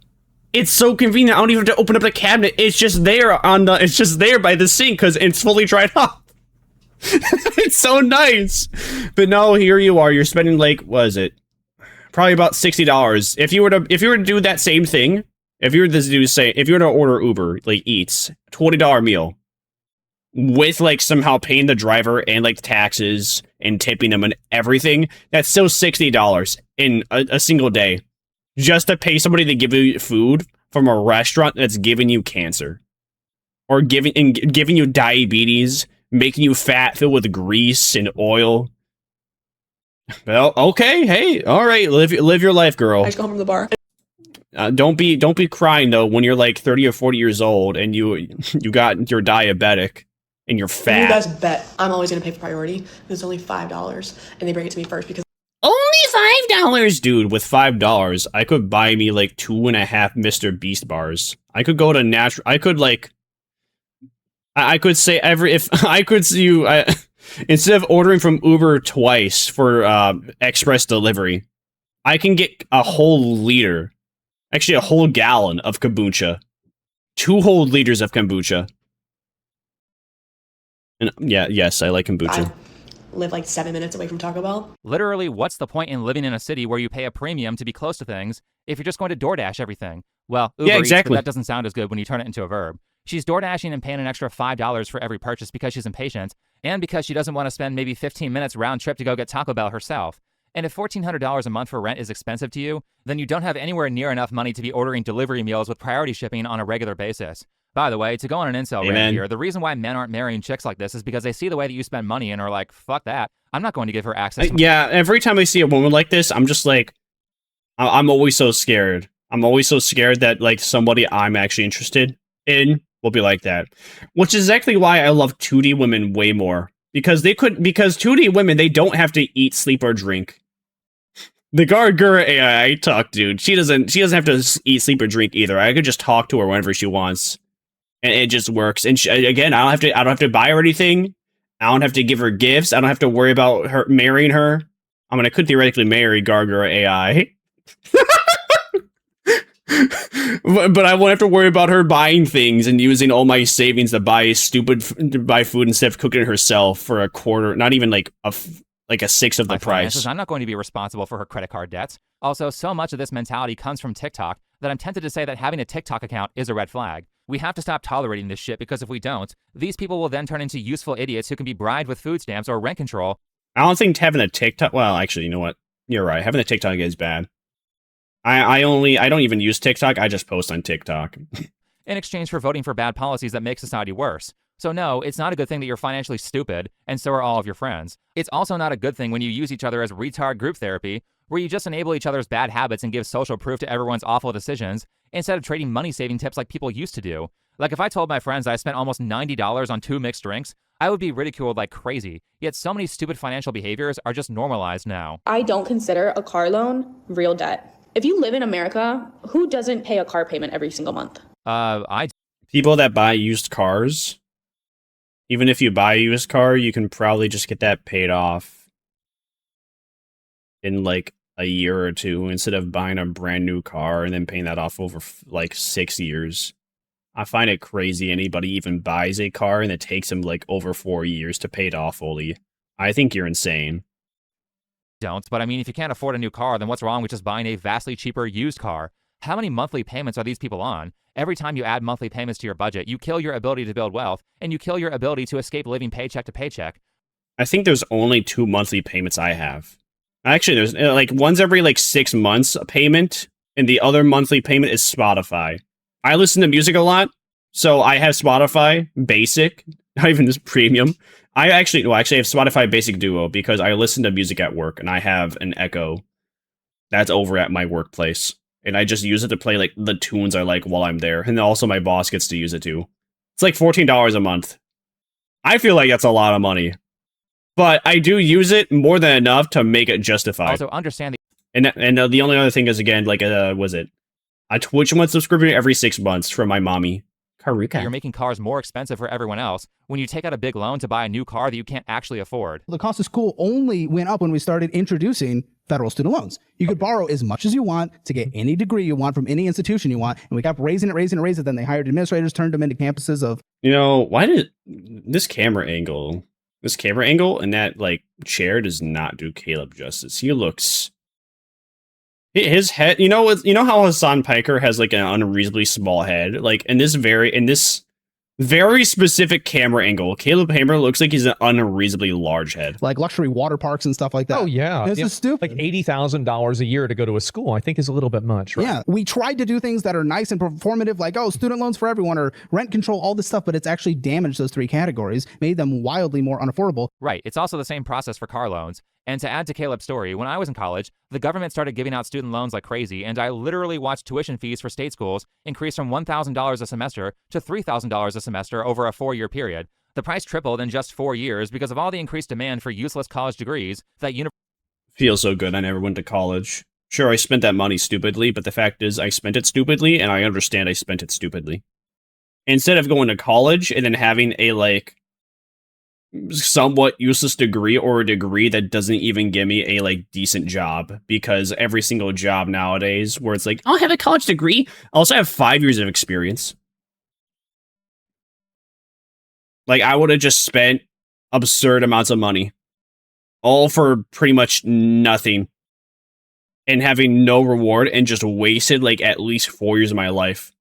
It's so convenient. I don't even have to open up the cabinet. It's just there it's just there by the sink because it's fully dried off. It's so nice. But no, here you are. You're spending like, what is it? Probably about $60. If you were to do that same thing, if you were to order Uber, like Eats, $20 meal with like somehow paying the driver and like taxes and tipping them and everything, that's still $60 in a single day. Just to pay somebody to give you food from a restaurant that's giving you cancer. Or giving you diabetes, making you fat, filled with grease and oil. Well, okay, hey, all right, live your life, girl. I just go home from the bar. Don't be crying though when you're like 30 or 40 years old and you're diabetic and you're fat. You guys bet I'm always gonna pay for priority. It's only $5, and they bring it to me first because only $5, dude. With $5, I could buy me like 2.5 Mr. Beast bars. I could go to natural. I could like. I could say instead of ordering from Uber twice for express delivery, I can get a whole liter, actually a whole gallon of kombucha, 2 whole liters of kombucha. And yes, I like kombucha. live like 7 minutes away from Taco Bell. Literally, what's the point in living in a city where you pay a premium to be close to things if you're just going to DoorDash everything? Well, Uber yeah, exactly. Eats, but that doesn't sound as good when you turn it into a verb. She's DoorDashing and paying an extra $5 for every purchase because she's impatient and because she doesn't want to spend maybe 15 minutes round trip to go get Taco Bell herself. And if $1,400 a month for rent is expensive to you, then you don't have anywhere near enough money to be ordering delivery meals with priority shipping on a regular basis. By the way, to go on an incel rant here, the reason why men aren't marrying chicks like this is because they see the way that you spend money and are like, fuck that. I'm not going to give her access to yeah, every time I see a woman like this, I'm just like, I'm always so scared. I'm always so scared that like somebody I'm actually interested in will be like that. Which is exactly why I love 2D women way more. Because 2D women, they don't have to eat, sleep, or drink. The Gargura AI talk, dude. She doesn't have to eat, sleep, or drink either. I could just talk to her whenever she wants. And it just works. And again, I don't have to buy her anything. I don't have to give her gifts. I don't have to worry about her marrying her. I mean, I could theoretically marry Gargura AI. but I won't have to worry about her buying things and using all my savings to buy food instead of cooking it herself for a quarter, not even like a sixth of the price. I'm not going to be responsible for her credit card debts. Also, so much of this mentality comes from TikTok that I'm tempted to say that having a TikTok account is a red flag. We have to stop tolerating this shit because if we don't, these people will then turn into useful idiots who can be bribed with food stamps or rent control. I don't think having a TikTok, well, actually, you know what? You're right. Having a TikTok is bad. I don't even use TikTok. I just post on TikTok. In exchange for voting for bad policies that make society worse. So no, it's not a good thing that you're financially stupid, and so are all of your friends. It's also not a good thing when you use each other as retard group therapy, where you just enable each other's bad habits and give social proof to everyone's awful decisions, instead of trading money-saving tips like people used to do. Like if I told my friends I spent almost $90 on 2 mixed drinks, I would be ridiculed like crazy. Yet so many stupid financial behaviors are just normalized now. I don't consider a car loan real debt. If you live in America, who doesn't pay a car payment every single month? People that buy used cars. Even if you buy a used car, you can probably just get that paid off in like a year or two instead of buying a brand new car and then paying that off over like 6 years. I find it crazy anybody even buys a car and it takes them like over 4 years to pay it off fully. I think you're insane. But I mean, if you can't afford a new car, then what's wrong with just buying a vastly cheaper used car? How many monthly payments are these people on? Every time you add monthly payments to your budget, you kill your ability to build wealth, and you kill your ability to escape living paycheck to paycheck. I think there's only 2 monthly payments I have. Actually, there's like one's every like 6 months a payment, and the other monthly payment is Spotify. I listen to music a lot, so I have Spotify Basic, not even this premium. I actually have Spotify Basic Duo because I listen to music at work, and I have an Echo that's over at my workplace. and I just use it to play like the tunes I like while I'm there, and also my boss gets to use it too. It's like $14 a month. I feel like that's a lot of money, but I do use it more than enough to make it justified. Also, understand and the only other thing is, again, like was it a Twitch month subscription every 6 months from my mommy. Karuka. You're making cars more expensive for everyone else when you take out a big loan to buy a new car that you can't actually afford. The cost of school only went up when we started introducing federal student loans. You could borrow as much as you want to get any degree you want from any institution you want, and we kept raising it. Then they hired administrators, turned them into campuses of... You know, why did this camera angle and that like chair does not do Caleb justice. He looks... His head, you know how Hassan Piker has like an unreasonably small head? Like in this very specific camera angle, Caleb Hamer looks like he's an unreasonably large head. Like luxury water parks and stuff like that. Oh yeah. This is stupid. Like $80,000 a year to go to a school, I think is a little bit much, right? Yeah. We tried to do things that are nice and performative, like, oh, student loans for everyone or rent control, all this stuff, but it's actually damaged those three categories, made them wildly more unaffordable. Right. It's also the same process for car loans. And to add to Caleb's story, when I was in college, the government started giving out student loans like crazy, and I literally watched tuition fees for state schools increase from $1,000 a semester to $3,000 a semester over a 4-year period. The price tripled in just 4 years because of all the increased demand for useless college degrees that Feels so good I never went to college. Sure, I spent that money stupidly, but the fact is I spent it stupidly, and I understand I spent it stupidly. Instead of going to college and then having a, like, somewhat useless degree or a degree that doesn't even give me a like decent job, because every single job nowadays where it's like, I'll have a college degree, I also have 5 years of experience. Like I would have just spent absurd amounts of money all for pretty much nothing and having no reward and just wasted like at least 4 years of my life.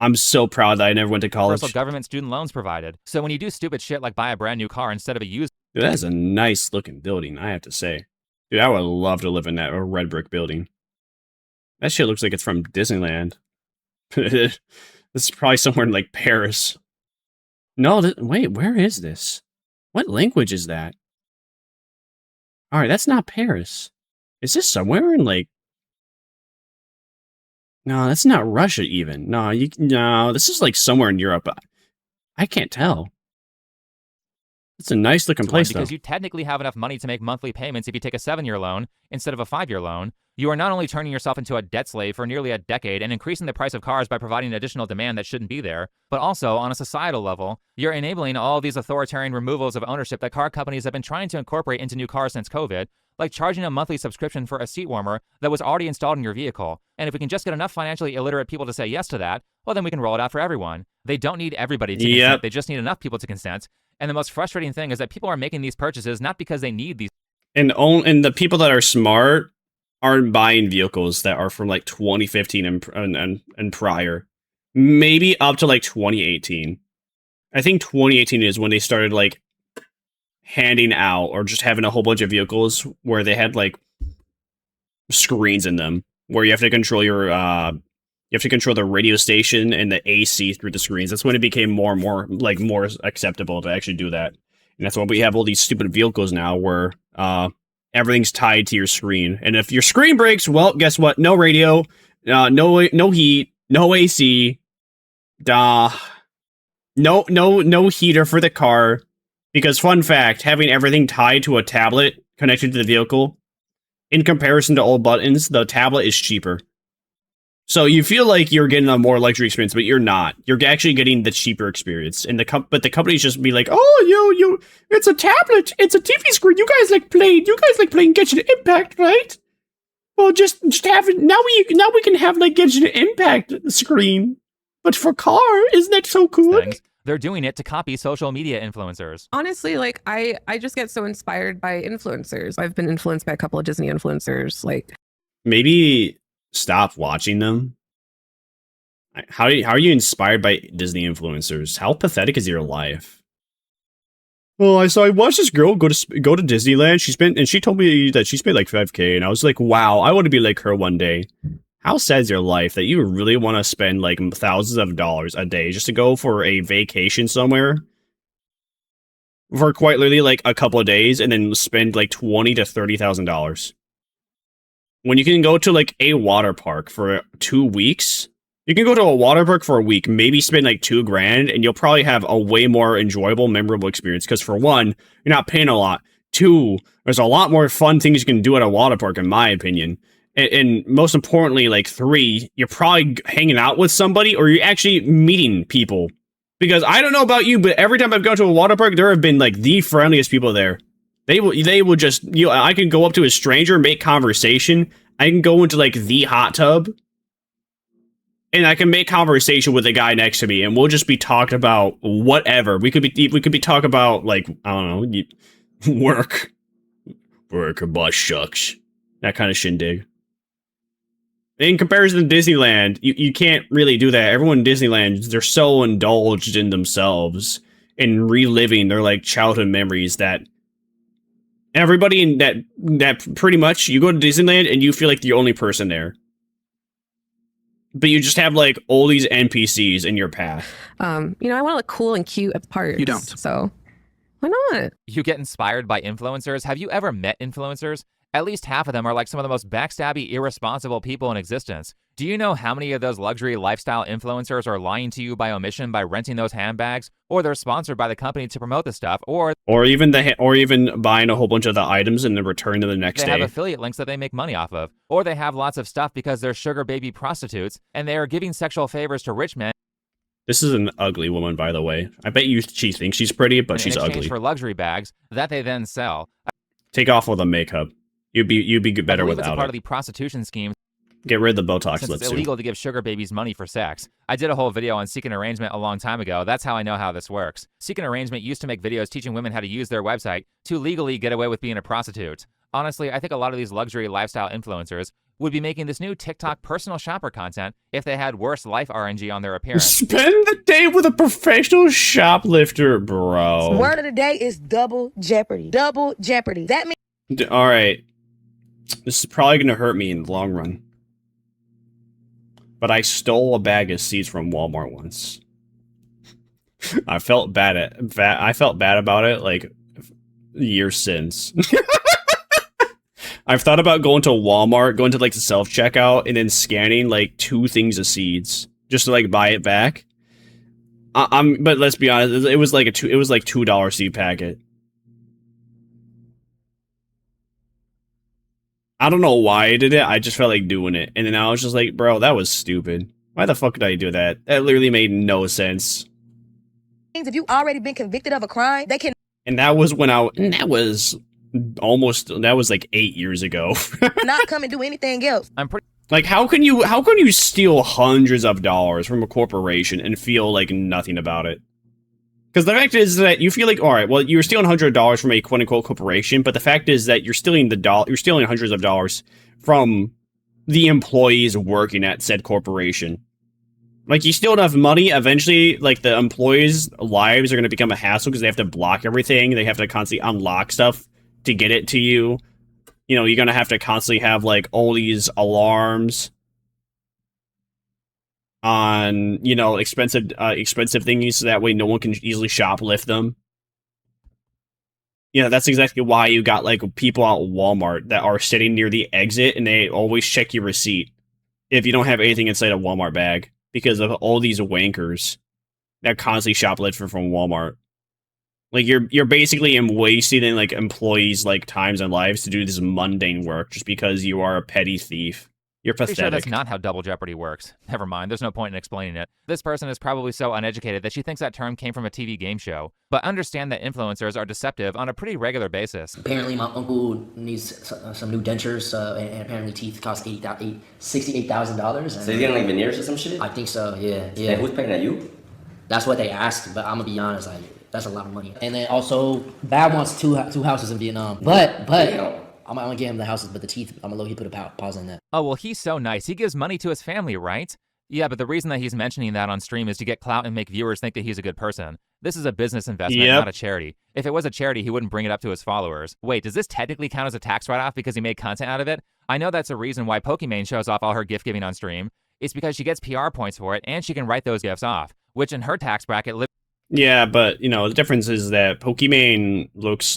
I'm so proud that I never went to college. universal government student loans provided. So when you do stupid shit like buy a brand new car instead of a used... Dude, that is a nice looking building, I have to say. Dude, I would love to live in that red brick building. That shit looks like it's from Disneyland. This is probably somewhere in like Paris. No, wait, where is this? What language is that? Alright, that's not Paris. Is this somewhere in like... No, that's not Russia even. No, this is like somewhere in Europe. I can't tell. It's a nice looking place, because though. you technically have enough money to make monthly payments if you take a 7-year loan instead of a 5-year loan. You are not only turning yourself into a debt slave for nearly a decade and increasing the price of cars by providing additional demand that shouldn't be there, but also, on a societal level, you're enabling all these authoritarian removals of ownership that car companies have been trying to incorporate into new cars since COVID, like charging a monthly subscription for a seat warmer that was already installed in your vehicle. And if we can just get enough financially illiterate people to say yes to that, well, then we can roll it out for everyone. They don't need everybody to consent. They just need enough people to consent. And the most frustrating thing is that people are making these purchases not because they need these. And the people that are smart aren't buying vehicles that are from like 2015 and prior. Maybe up to like 2018. I think 2018 is when they started like handing out or just having a whole bunch of vehicles where they had like screens in them where you have to control your the radio station and the AC through the screens. That's when it became more and more like more acceptable to actually do that. And that's why we have all these stupid vehicles now where everything's tied to your screen. And if your screen breaks, well, guess what? No radio, no heat, no AC, no heater for the car. Because fun fact, having everything tied to a tablet connected to the vehicle, in comparison to old buttons, the tablet is cheaper. So you feel like you're getting a more luxury experience, but you're not. You're actually getting the cheaper experience. And but the companies just be like, oh, it's a tablet, it's a TV screen. You guys like playing Genshin Impact, right? Well, just have it. Now we can have like Genshin Impact screen, but for car, isn't that so cool? They're doing it to copy social media influencers. Honestly, like I just get so inspired by influencers. I've been influenced by a couple of Disney influencers. Like maybe stop watching them. How are you inspired by Disney influencers? How pathetic is your life? Well, I watched this girl go to Disneyland. She told me that she spent like $5,000, and I was like, wow, I want to be like her one day. How sad is your life that you really want to spend like thousands of dollars a day just to go for a vacation somewhere for quite literally like a couple of days and then spend like $20,000 to $30,000? when you can go to like a water park for 2 weeks. You can go to a water park for a week, maybe spend like $2,000, and you'll probably have a way more enjoyable, memorable experience. Because for one, you're not paying a lot. 2, there's a lot more fun things you can do at a water park, in my opinion. And most importantly, like 3, you're probably hanging out with somebody, or you're actually meeting people. Because I don't know about you, but every time I've gone to a water park, there have been like the friendliest people there. They will just, I can go up to a stranger, make conversation. I can go into like the hot tub, and I can make conversation with the guy next to me, and we'll just be talking about whatever. We could be talking about like, I don't know, work, bus shucks, that kind of shindig. In comparison to Disneyland, you can't really do that. Everyone in Disneyland, they're so indulged in themselves and reliving their like childhood memories that everybody in that pretty much, you go to Disneyland and you feel like the only person there. But you just have like all these NPCs in your path. I want to look cool and cute at the parks. You don't. So why not? You get inspired by influencers. Have you ever met influencers? At least half of them are like some of the most backstabby, irresponsible people in existence. Do you know how many of those luxury lifestyle influencers are lying to you by omission by renting those handbags? Or they're sponsored by the company to promote the stuff, or even buying a whole bunch of the items and then return to the next day. They have affiliate links that they make money off of. Or they have lots of stuff because they're sugar baby prostitutes, and they are giving sexual favors to rich men. This is an ugly woman, by the way. I bet she thinks she's pretty, but she's in exchange ugly. For luxury bags that they then sell. Take off all the makeup. You'd be better without it's a part it. of the prostitution scheme. Get rid of the Botox Since lips. It's illegal to give sugar babies money for sex. I did a whole video on Seek an Arrangement a long time ago. That's how I know how this works. Seek an Arrangement used to make videos teaching women how to use their website to legally get away with being a prostitute. Honestly, I think a lot of these luxury lifestyle influencers would be making this new TikTok personal shopper content if they had worse life RNG on their appearance. Spend the day with a professional shoplifter, bro. Word of the day is double jeopardy. Double jeopardy. That means... All right. This is probably going to hurt me in the long run. But I stole a bag of seeds from Walmart once. I felt bad about it like years since. I've thought about going to Walmart, going to like the self-checkout, and then scanning like 2 things of seeds just to like buy it back. But let's be honest, it was like $2 seed packet. I don't know why I did it. I just felt like doing it. And then I was just like, bro, that was stupid. Why the fuck did I do that? That literally made no sense. if you've already been convicted of a crime, they can... And that was when that was like 8 years ago. not come and do anything else. I'm pretty... Like, how can you steal hundreds of dollars from a corporation and feel like nothing about it? Because the fact is that you feel like, all right, well, you're stealing $100 from a quote-unquote corporation, but the fact is that you're stealing hundreds of dollars from the employees working at said corporation. Like, you steal enough money, eventually, like, the employees' lives are going to become a hassle because they have to block everything. They have to constantly unlock stuff to get it to you. You know, you're going to have to constantly have, like, all these alarms on, you know, expensive thingies so that way no one can easily shoplift them. You know, that's exactly why you got, like, people at Walmart that are sitting near the exit and they always check your receipt if you don't have anything inside a Walmart bag because of all these wankers that constantly shoplift from Walmart. Like, you're basically wasting, like, employees' like times and lives to do this mundane work just because you are a petty thief. You're pathetic. Pretty sure that's not how double jeopardy works. Never mind, there's no point in explaining it. This person is probably so uneducated that she thinks that term came from a TV game show. But understand that influencers are deceptive on a pretty regular basis. Apparently my uncle needs some new dentures, and apparently teeth cost $68,000. So he's getting like veneers or some shit? I think so, yeah. And who's paying that, you? That's what they asked, but I'm gonna be honest, that's a lot of money. And then also, Bad wants two houses in Vietnam. But I'm gonna give him the houses, but the teeth, I'm gonna low-key put a pause on that. Oh, well, he's so nice. He gives money to his family, right? Yeah, but the reason that he's mentioning that on stream is to get clout and make viewers think that he's a good person. This is a business investment, not a charity. If it was a charity, he wouldn't bring it up to his followers. Wait, does this technically count as a tax write-off because he made content out of it? I know that's a reason why Pokimane shows off all her gift giving on stream. It's because she gets PR points for it, and she can write those gifts off, which in her tax bracket... Yeah, but, you know, the difference is that Pokimane looks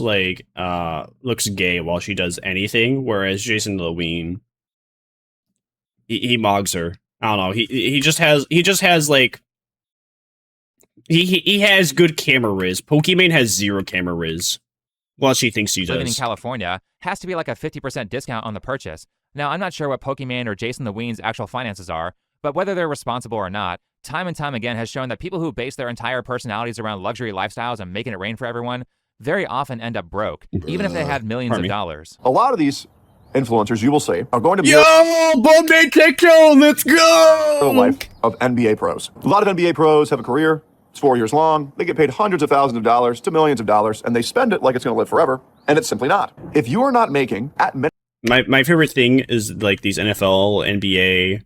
gay while she does anything, whereas Jason Lewine he mugs her. I don't know. He just has like he has good camera riz. Pokimane has 0 camera riz. Well, she thinks he does. Living in California has to be like a 50% discount on the purchase. Now, I'm not sure what Pokimane or Jason the Ween's actual finances are, but whether they're responsible or not, time and time again has shown that people who base their entire personalities around luxury lifestyles and making it rain for everyone very often end up broke, even if they had millions of dollars. A lot of these influencers, you will see, are going to Yo, Bombay Takedown, let's go! the life of NBA pros. A lot of NBA pros have a career. It's 4 years long. They get paid hundreds of thousands of dollars to millions of dollars, and they spend it like it's going to live forever, and it's simply not. If you are not making at minimum... My favorite thing is like these NFL, NBA,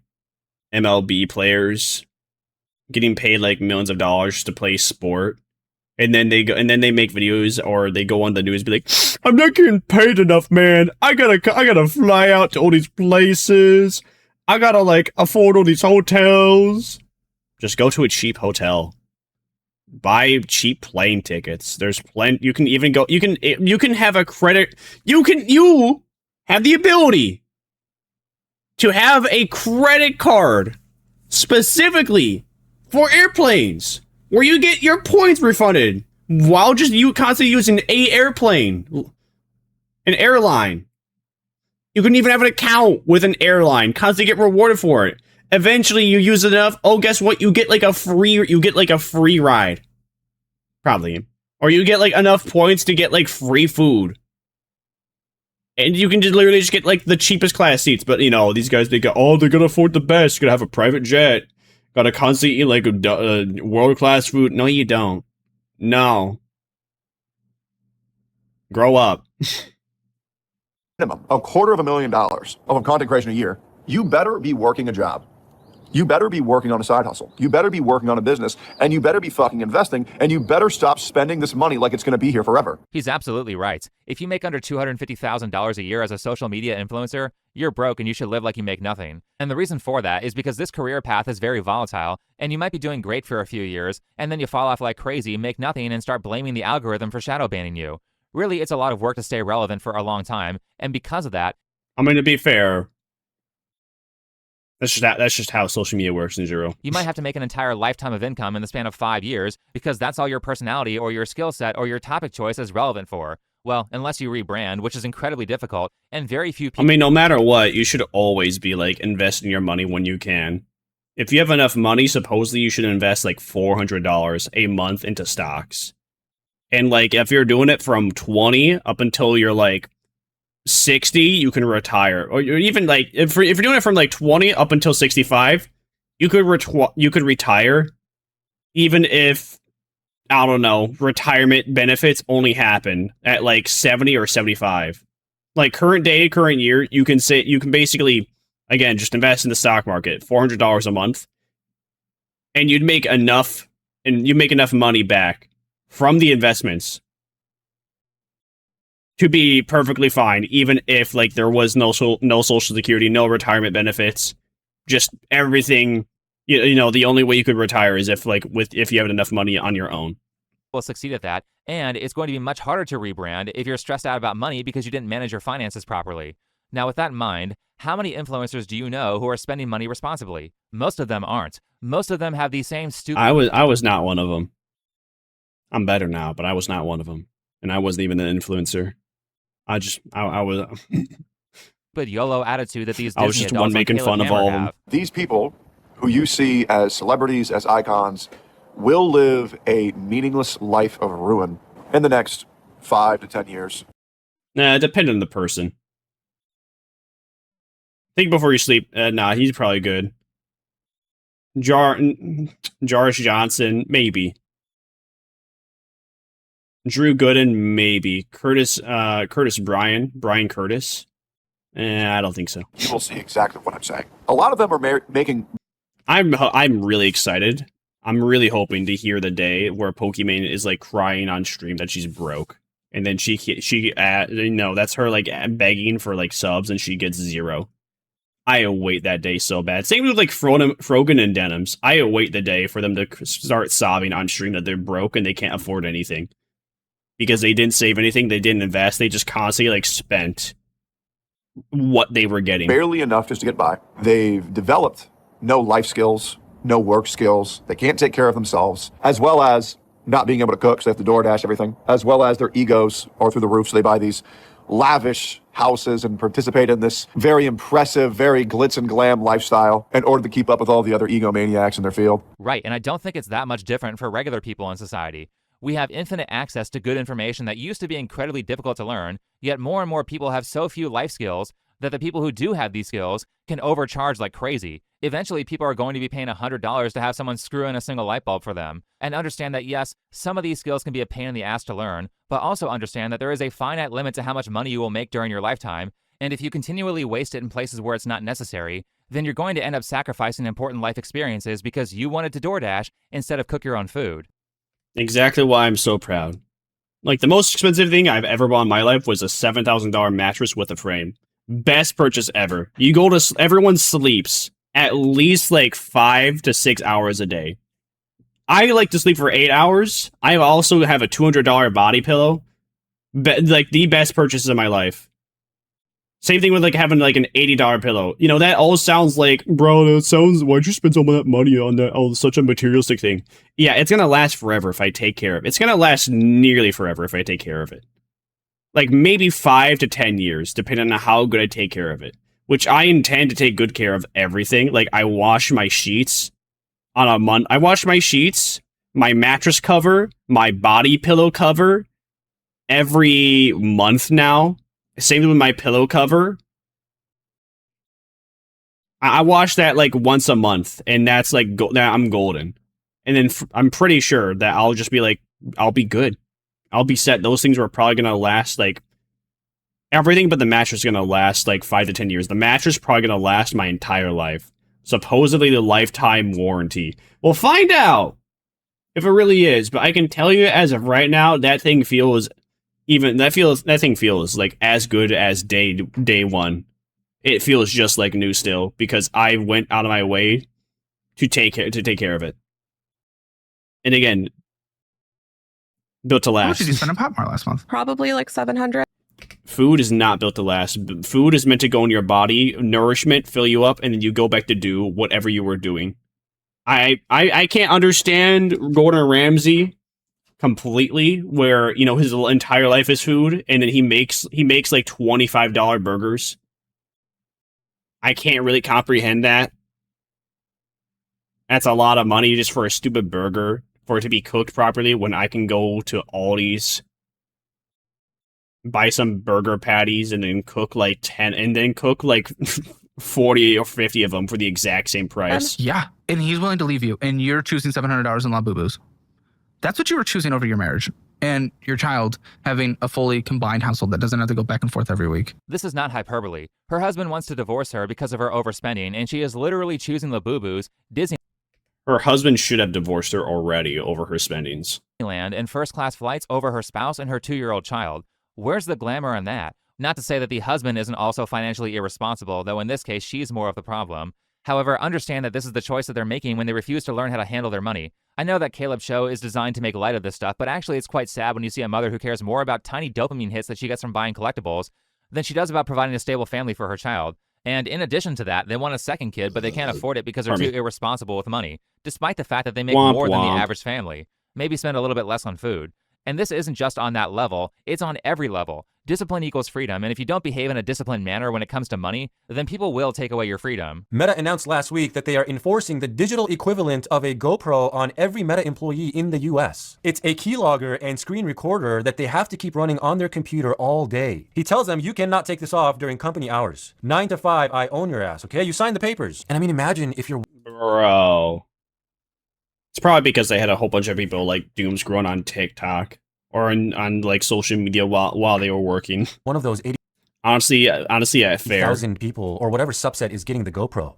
MLB players getting paid like millions of dollars to play sport. And then they go, and then they make videos, or they go on the news, and be like, "I'm not getting paid enough, man. I gotta fly out to all these places. I gotta like afford all these hotels." Just go to a cheap hotel. Buy cheap plane tickets. There's plenty. You can even go. You can have a credit. You have the ability to have a credit card specifically for airplanes, where you get your points refunded while just you constantly using an airline. You can even have an account with an airline, constantly get rewarded for it. Eventually, you use it enough. Oh, guess what? You get like a free ride, probably, or you get like enough points to get like free food, and you can just literally just get like the cheapest class seats. But you know, these guys, they go, oh, they're gonna afford the best. You're gonna have a private jet. Gotta constantly eat like world-class food. No, you don't. No. Grow up. minimum, $250,000 of content creation a year, you better be working a job. You better be working on a side hustle. You better be working on a business, and you better be fucking investing, and you better stop spending this money like it's going to be here forever. He's absolutely right. If you make under $250,000 a year as a social media influencer, you're broke and you should live like you make nothing. And the reason for that is because this career path is very volatile, and you might be doing great for a few years, and then you fall off like crazy, make nothing, and start blaming the algorithm for shadow banning you. Really, it's a lot of work to stay relevant for a long time, and because of that... I mean, to be fair, that's just how social media works in Zero. You might have to make an entire lifetime of income in the span of 5 years because that's all your personality or your skill set or your topic choice is relevant for. Well, unless you rebrand, which is incredibly difficult, and very few people... I mean, no matter what, you should always be, like, investing your money when you can. If you have enough money, supposedly you should invest, like, $400 a month into stocks. And, like, if you're doing it from 20 up until you're, like, 60, you can retire. Or even, like, if you're doing it from, like, 20 up until 65, you could retire, even if, I don't know, retirement benefits only happen at, like, 70 or 75. Like, current year, you can basically, again, just invest in the stock market, $400 a month, and you'd make enough money back from the investments to be perfectly fine, even if, like, there was no social security, no retirement benefits, just everything. You know, the only way you could retire is if you have enough money on your own. Will succeed at that, and it's going to be much harder to rebrand if you're stressed out about money because you didn't manage your finances properly. Now, with that in mind, how many influencers do you know who are spending money responsibly? Most of them aren't. Most of them have the same stupid... I was not one of them. I'm better now, but I was not one of them, and I wasn't even an influencer. I was. But YOLO attitude that these I was just one making fun of all of them. These people who you see as celebrities, as icons, will live a meaningless life of ruin in the next 5 to 10 years. Nah, it depends on the person. Think before you sleep. Nah, he's probably good. Joris Johnson, maybe. Drew Gooden, maybe. Curtis Brian Curtis. I don't think so. You will see exactly what I'm saying. A lot of them are making... I'm really excited. I'm really hoping to hear the day where Pokimane is, like, crying on stream that she's broke. And then she that's her, like, begging for, like, subs, and she gets 0. I await that day so bad. Same with, like, Frogan and Denims. I await the day for them to start sobbing on stream that they're broke and they can't afford anything. Because they didn't save anything, they didn't invest, they just constantly, like, spent. what they were getting. Barely enough just to get by. They've developed no life skills, no work skills. They can't take care of themselves, as well as not being able to cook, so they have to DoorDash everything, as well as their egos are through the roof, so they buy these lavish houses and participate in this very impressive, very glitz and glam lifestyle in order to keep up with all the other egomaniacs in their field. Right, and I don't think it's that much different for regular people in society. We have infinite access to good information that used to be incredibly difficult to learn, yet more and more people have so few life skills that the people who do have these skills can overcharge like crazy. Eventually, people are going to be paying $100 to have someone screw in a single light bulb for them. And understand that, yes, some of these skills can be a pain in the ass to learn, but also understand that there is a finite limit to how much money you will make during your lifetime. And if you continually waste it in places where it's not necessary, then you're going to end up sacrificing important life experiences because you wanted to DoorDash instead of cook your own food. Exactly why I'm so proud. Like, the most expensive thing I've ever bought in my life was a $7,000 mattress with a frame. Best purchase ever. You go to, everyone sleeps at least like 5 to 6 hours a day. I like to sleep for 8 hours. I also have a $200 body pillow. Like, the best purchases of my life. Same thing with like having like an $80 pillow. You know, that all sounds like, bro, that sounds, why'd you spend so much money on that? Oh, such a materialistic thing. Yeah, it's gonna last forever if I take care of it. It's gonna last nearly forever if I take care of it. Like maybe 5 to 10 years, depending on how good I take care of it. Which I intend to take good care of everything. Like, I wash my sheets on a month. I wash my sheets, my mattress cover, my body pillow cover every month now. Same with my pillow cover. I wash that like once a month, and that's like I'm golden. And then I'm pretty sure that I'll just be like, I'll be good. I'll be set. Those things are probably gonna last like everything, but the mattress is gonna last like 5 to 10 years. The mattress is probably gonna last my entire life. Supposedly the lifetime warranty. We'll find out if it really is. But I can tell you, as of right now, that thing feels. That thing feels like as good as day one. It feels just like new still because I went out of my way to take care of it. And again, built to last. How much did you spend on Popmart last month? Probably like 700. Food is not built to last. Food is meant to go in your body, nourishment, fill you up, and then you go back to do whatever you were doing. I can't understand Gordon Ramsay completely, where, you know, his entire life is food, and then he makes like $25 burgers. I can't really comprehend that. That's a lot of money just for a stupid burger, for it to be cooked properly, when I can go to Aldi's, buy some burger patties, and then cook like 10, and then cook like 40 or 50 of them for the exact same price. Yeah, and he's willing to leave you, and you're choosing $700 in Labubu's. That's what you were choosing over your marriage and your child having a fully combined household that doesn't have to go back and forth every week. This is not hyperbole. Her husband wants to divorce her because of her overspending, and she is literally choosing Labubu's, Disneyland, Her husband should have divorced her already over her spendings. and first-class flights over her spouse and her 2-year-old child. Where's the glamour in that? Not to say that the husband isn't also financially irresponsible, though in this case, she's more of the problem. However, understand that this is the choice that they're making when they refuse to learn how to handle their money. I know that Caleb's show is designed to make light of this stuff, but actually it's quite sad when you see a mother who cares more about tiny dopamine hits that she gets from buying collectibles than she does about providing a stable family for her child. And in addition to that, they want a second kid, but they can't afford it because they're too irresponsible with money, despite the fact that they make more than the average family. Maybe spend a little bit less on food. And this isn't just on that level, it's on every level. Discipline equals freedom, and if you don't behave in a disciplined manner when it comes to money, then people will take away your freedom. Meta announced last week that they are enforcing the digital equivalent of a GoPro on every Meta employee in the US. It's a keylogger and screen recorder that they have to keep running on their computer all day. He tells them, you cannot take this off during company hours. 9 to 5, I own your ass, okay? You signed the papers. And I mean, imagine if you're... Bro. It's probably because they had a whole bunch of people like doomscrolling on TikTok or on like social media while they were working. One of those 80... Honestly, yeah, fair. 1,000 people or whatever subset is getting the GoPro.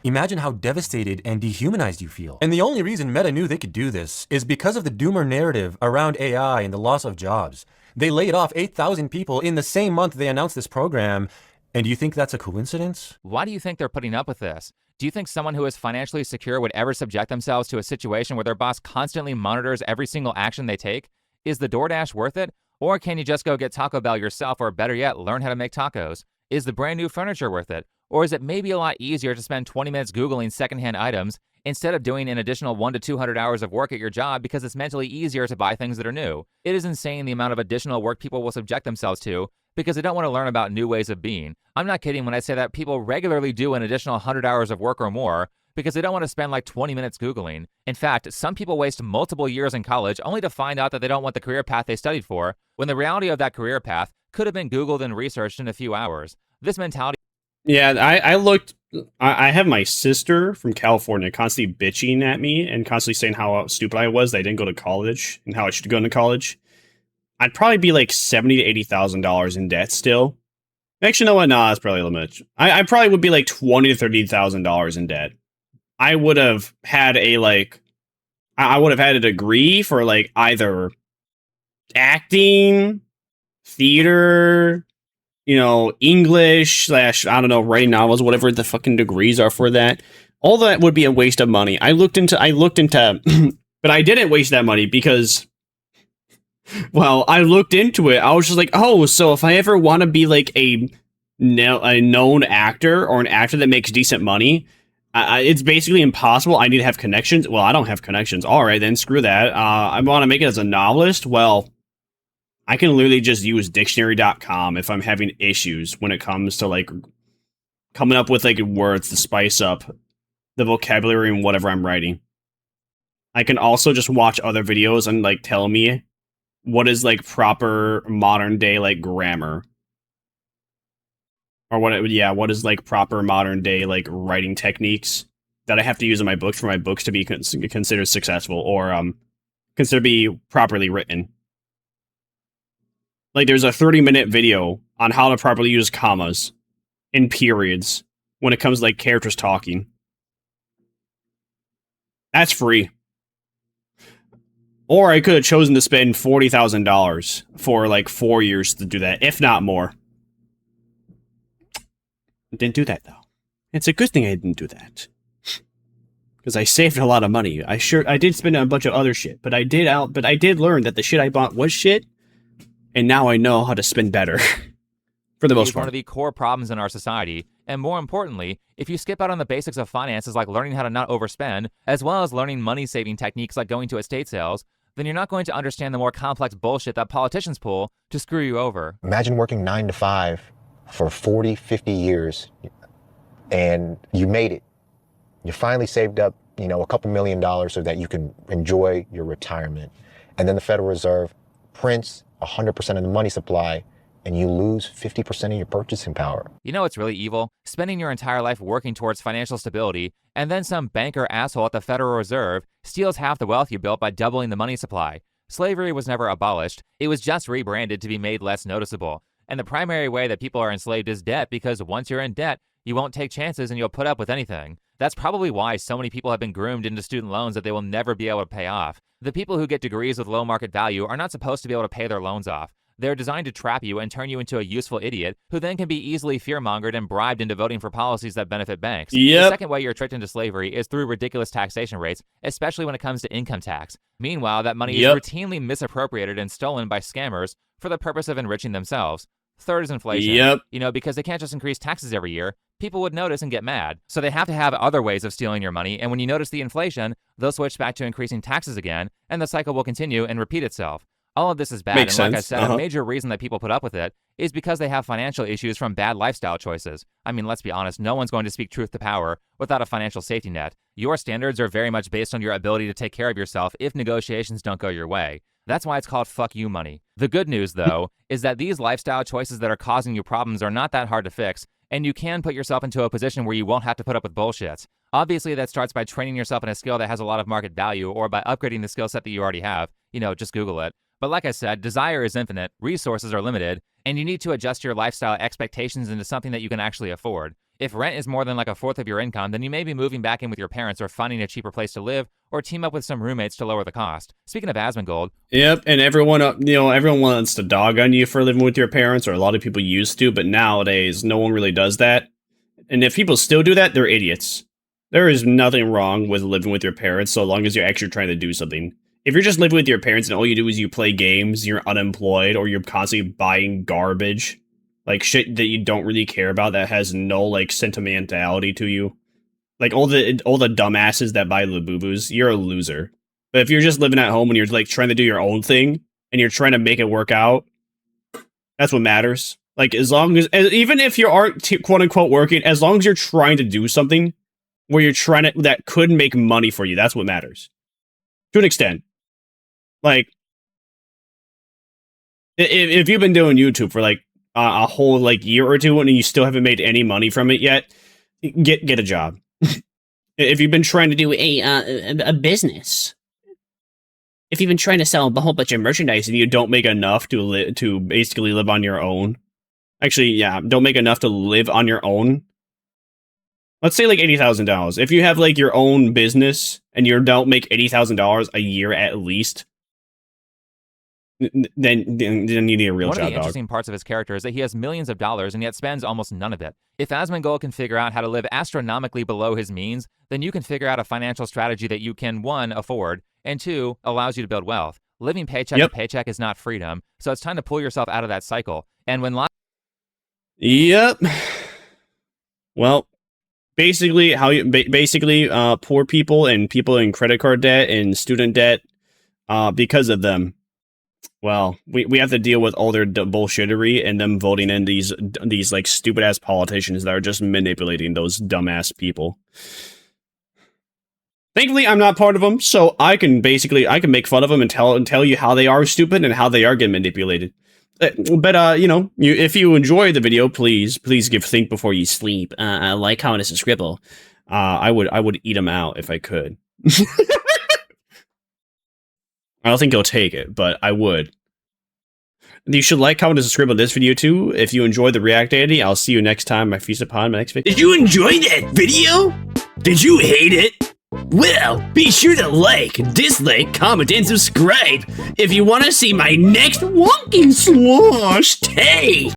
Imagine how devastated and dehumanized you feel. And the only reason Meta knew they could do this is because of the doomer narrative around AI and the loss of jobs. They laid off 8,000 people in the same month they announced this program. And do you think that's a coincidence? Why do you think they're putting up with this? Do you think someone who is financially secure would ever subject themselves to a situation where their boss constantly monitors every single action they take? Is the DoorDash worth it? Or can you just go get Taco Bell yourself, or better yet, learn how to make tacos? Is the brand new furniture worth it? Or is it maybe a lot easier to spend 20 minutes Googling secondhand items instead of doing an additional 100 to 200 hours of work at your job because it's mentally easier to buy things that are new? It is insane the amount of additional work people will subject themselves to because they don't want to learn about new ways of being. I'm not kidding when I say that people regularly do an additional 100 hours of work or more because they don't want to spend like 20 minutes Googling. In fact, some people waste multiple years in college only to find out that they don't want the career path they studied for, when the reality of that career path could have been Googled and researched in a few hours. This mentality... Yeah, I looked... I have my sister from California constantly bitching at me and constantly saying how stupid I was that I didn't go to college and how I should go into college. I'd probably be like $70,000 to $80,000 in debt still. Actually, no, no, that's probably a little much. I probably would be like $20,000 to $30,000 in debt. I would have had a degree for like either acting, theater, English / I don't know, writing novels, whatever the fucking degrees are for that. All that would be a waste of money. I looked into, but I didn't waste that money because, well, I looked into it. I was just like, oh, so if I ever want to be like a known actor or an actor that makes decent money, it's basically impossible. I need to have connections. Well, I don't have connections. All right, then screw that. I want to make it as a novelist. Well, I can literally just use dictionary.com if I'm having issues when it comes to like coming up with like words to spice up the vocabulary and whatever I'm writing. I can also just watch other videos and like tell me what is like proper modern day like grammar. Or what is like proper modern day like writing techniques that I have to use in my books for my books to be considered successful or considered to be properly written. Like there's a 30-minute video on how to properly use commas and periods when it comes to like characters talking. That's free. Or I could have chosen to spend $40,000 for like 4 years to do that, if not more. Didn't do that though. It's a good thing I didn't do that. Because I saved a lot of money. I did spend on a bunch of other shit, but I did learn that the shit I bought was shit, and now I know how to spend better. For the most part. One of the core problems in our society, and more importantly, if you skip out on the basics of finances like learning how to not overspend, as well as learning money-saving techniques like going to estate sales, then you're not going to understand the more complex bullshit that politicians pull to screw you over. Imagine working 9 to 5 for 40, 50 years, and you made it. You finally saved up, a couple $1 million so that you can enjoy your retirement. And then the Federal Reserve prints 100% of the money supply, and you lose 50% of your purchasing power. You know what's really evil? Spending your entire life working towards financial stability, and then some banker asshole at the Federal Reserve steals half the wealth you built by doubling the money supply. Slavery was never abolished. It was just rebranded to be made less noticeable. And the primary way that people are enslaved is debt, because once you're in debt, you won't take chances and you'll put up with anything. That's probably why so many people have been groomed into student loans that they will never be able to pay off. The people who get degrees with low market value are not supposed to be able to pay their loans off. They're designed to trap you and turn you into a useful idiot who then can be easily fear-mongered and bribed into voting for policies that benefit banks. Yep. The second way you're tricked into slavery is through ridiculous taxation rates, especially when it comes to income tax. Meanwhile, that money is routinely misappropriated and stolen by scammers for the purpose of enriching themselves. Third is inflation. Yep. Because they can't just increase taxes every year. People would notice and get mad. So they have to have other ways of stealing your money, and when you notice the inflation, they'll switch back to increasing taxes again, and the cycle will continue and repeat itself. All of this is bad, Makes and like sense. I said, a major reason that people put up with it is because they have financial issues from bad lifestyle choices. I mean, let's be honest, no one's going to speak truth to power without a financial safety net. Your standards are very much based on your ability to take care of yourself if negotiations don't go your way. That's why it's called fuck you money. The good news, though, is that these lifestyle choices that are causing you problems are not that hard to fix, and you can put yourself into a position where you won't have to put up with bullshit. Obviously, that starts by training yourself in a skill that has a lot of market value, or by upgrading the skill set that you already have. Just Google it. But like I said, desire is infinite, resources are limited, and you need to adjust your lifestyle expectations into something that you can actually afford. If rent is more than like a fourth of your income, then you may be moving back in with your parents or finding a cheaper place to live, or team up with some roommates to lower the cost. Speaking of Asmongold. Yep, and everyone wants to dog on you for living with your parents, or a lot of people used to, but nowadays no one really does that. And if people still do that, they're idiots. There is nothing wrong with living with your parents so long as you're actually trying to do something. If you're just living with your parents and all you do is you play games, you're unemployed, or you're constantly buying garbage, like shit that you don't really care about that has no like sentimentality to you. Like all the dumbasses that buy Labubus, you're a loser. But if you're just living at home and you're like trying to do your own thing and you're trying to make it work out, that's what matters. Like as long as even if you aren't quote unquote working, as long as you're trying to do something where you're trying to that could make money for you, that's what matters. To an extent. Like if you've been doing YouTube for like a whole like year or two and you still haven't made any money from it yet, get a job. If you've been trying to do a business, if you've been trying to sell a whole bunch of merchandise and you don't make enough to basically live on your own, actually, yeah, don't make enough to live on your own. Let's say like $80,000. If you have like your own business and you don't make $80,000 a year at least, then you need a real job, One of the dog. interesting parts of his character is that he has millions of dollars and yet spends almost none of it. If Asmongold can figure out how to live astronomically below his means, then you can figure out a financial strategy that you can, 1, afford, and 2, allows you to build wealth. Living paycheck to paycheck is not freedom, so it's time to pull yourself out of that cycle. And when Yep. Well, basically, poor people and people in credit card debt and student debt, because of them. Well, we have to deal with all their bullshittery and them voting in these like stupid ass politicians that are just manipulating those dumbass people. Thankfully, I'm not part of them, so I can make fun of them and tell you how they are stupid and how they are getting manipulated. But you know, if you enjoy the video, please give think before you sleep. Like, comment, and subscribe. I would eat them out if I could. I don't think you'll take it, but I would. You should like, comment, and subscribe on this video too. If you enjoyed the Reactivity, I'll see you next time. I feast upon my next video. Did you enjoy that video? Did you hate it? Well, be sure to like, dislike, comment, and subscribe if you want to see my next wonky slosh take.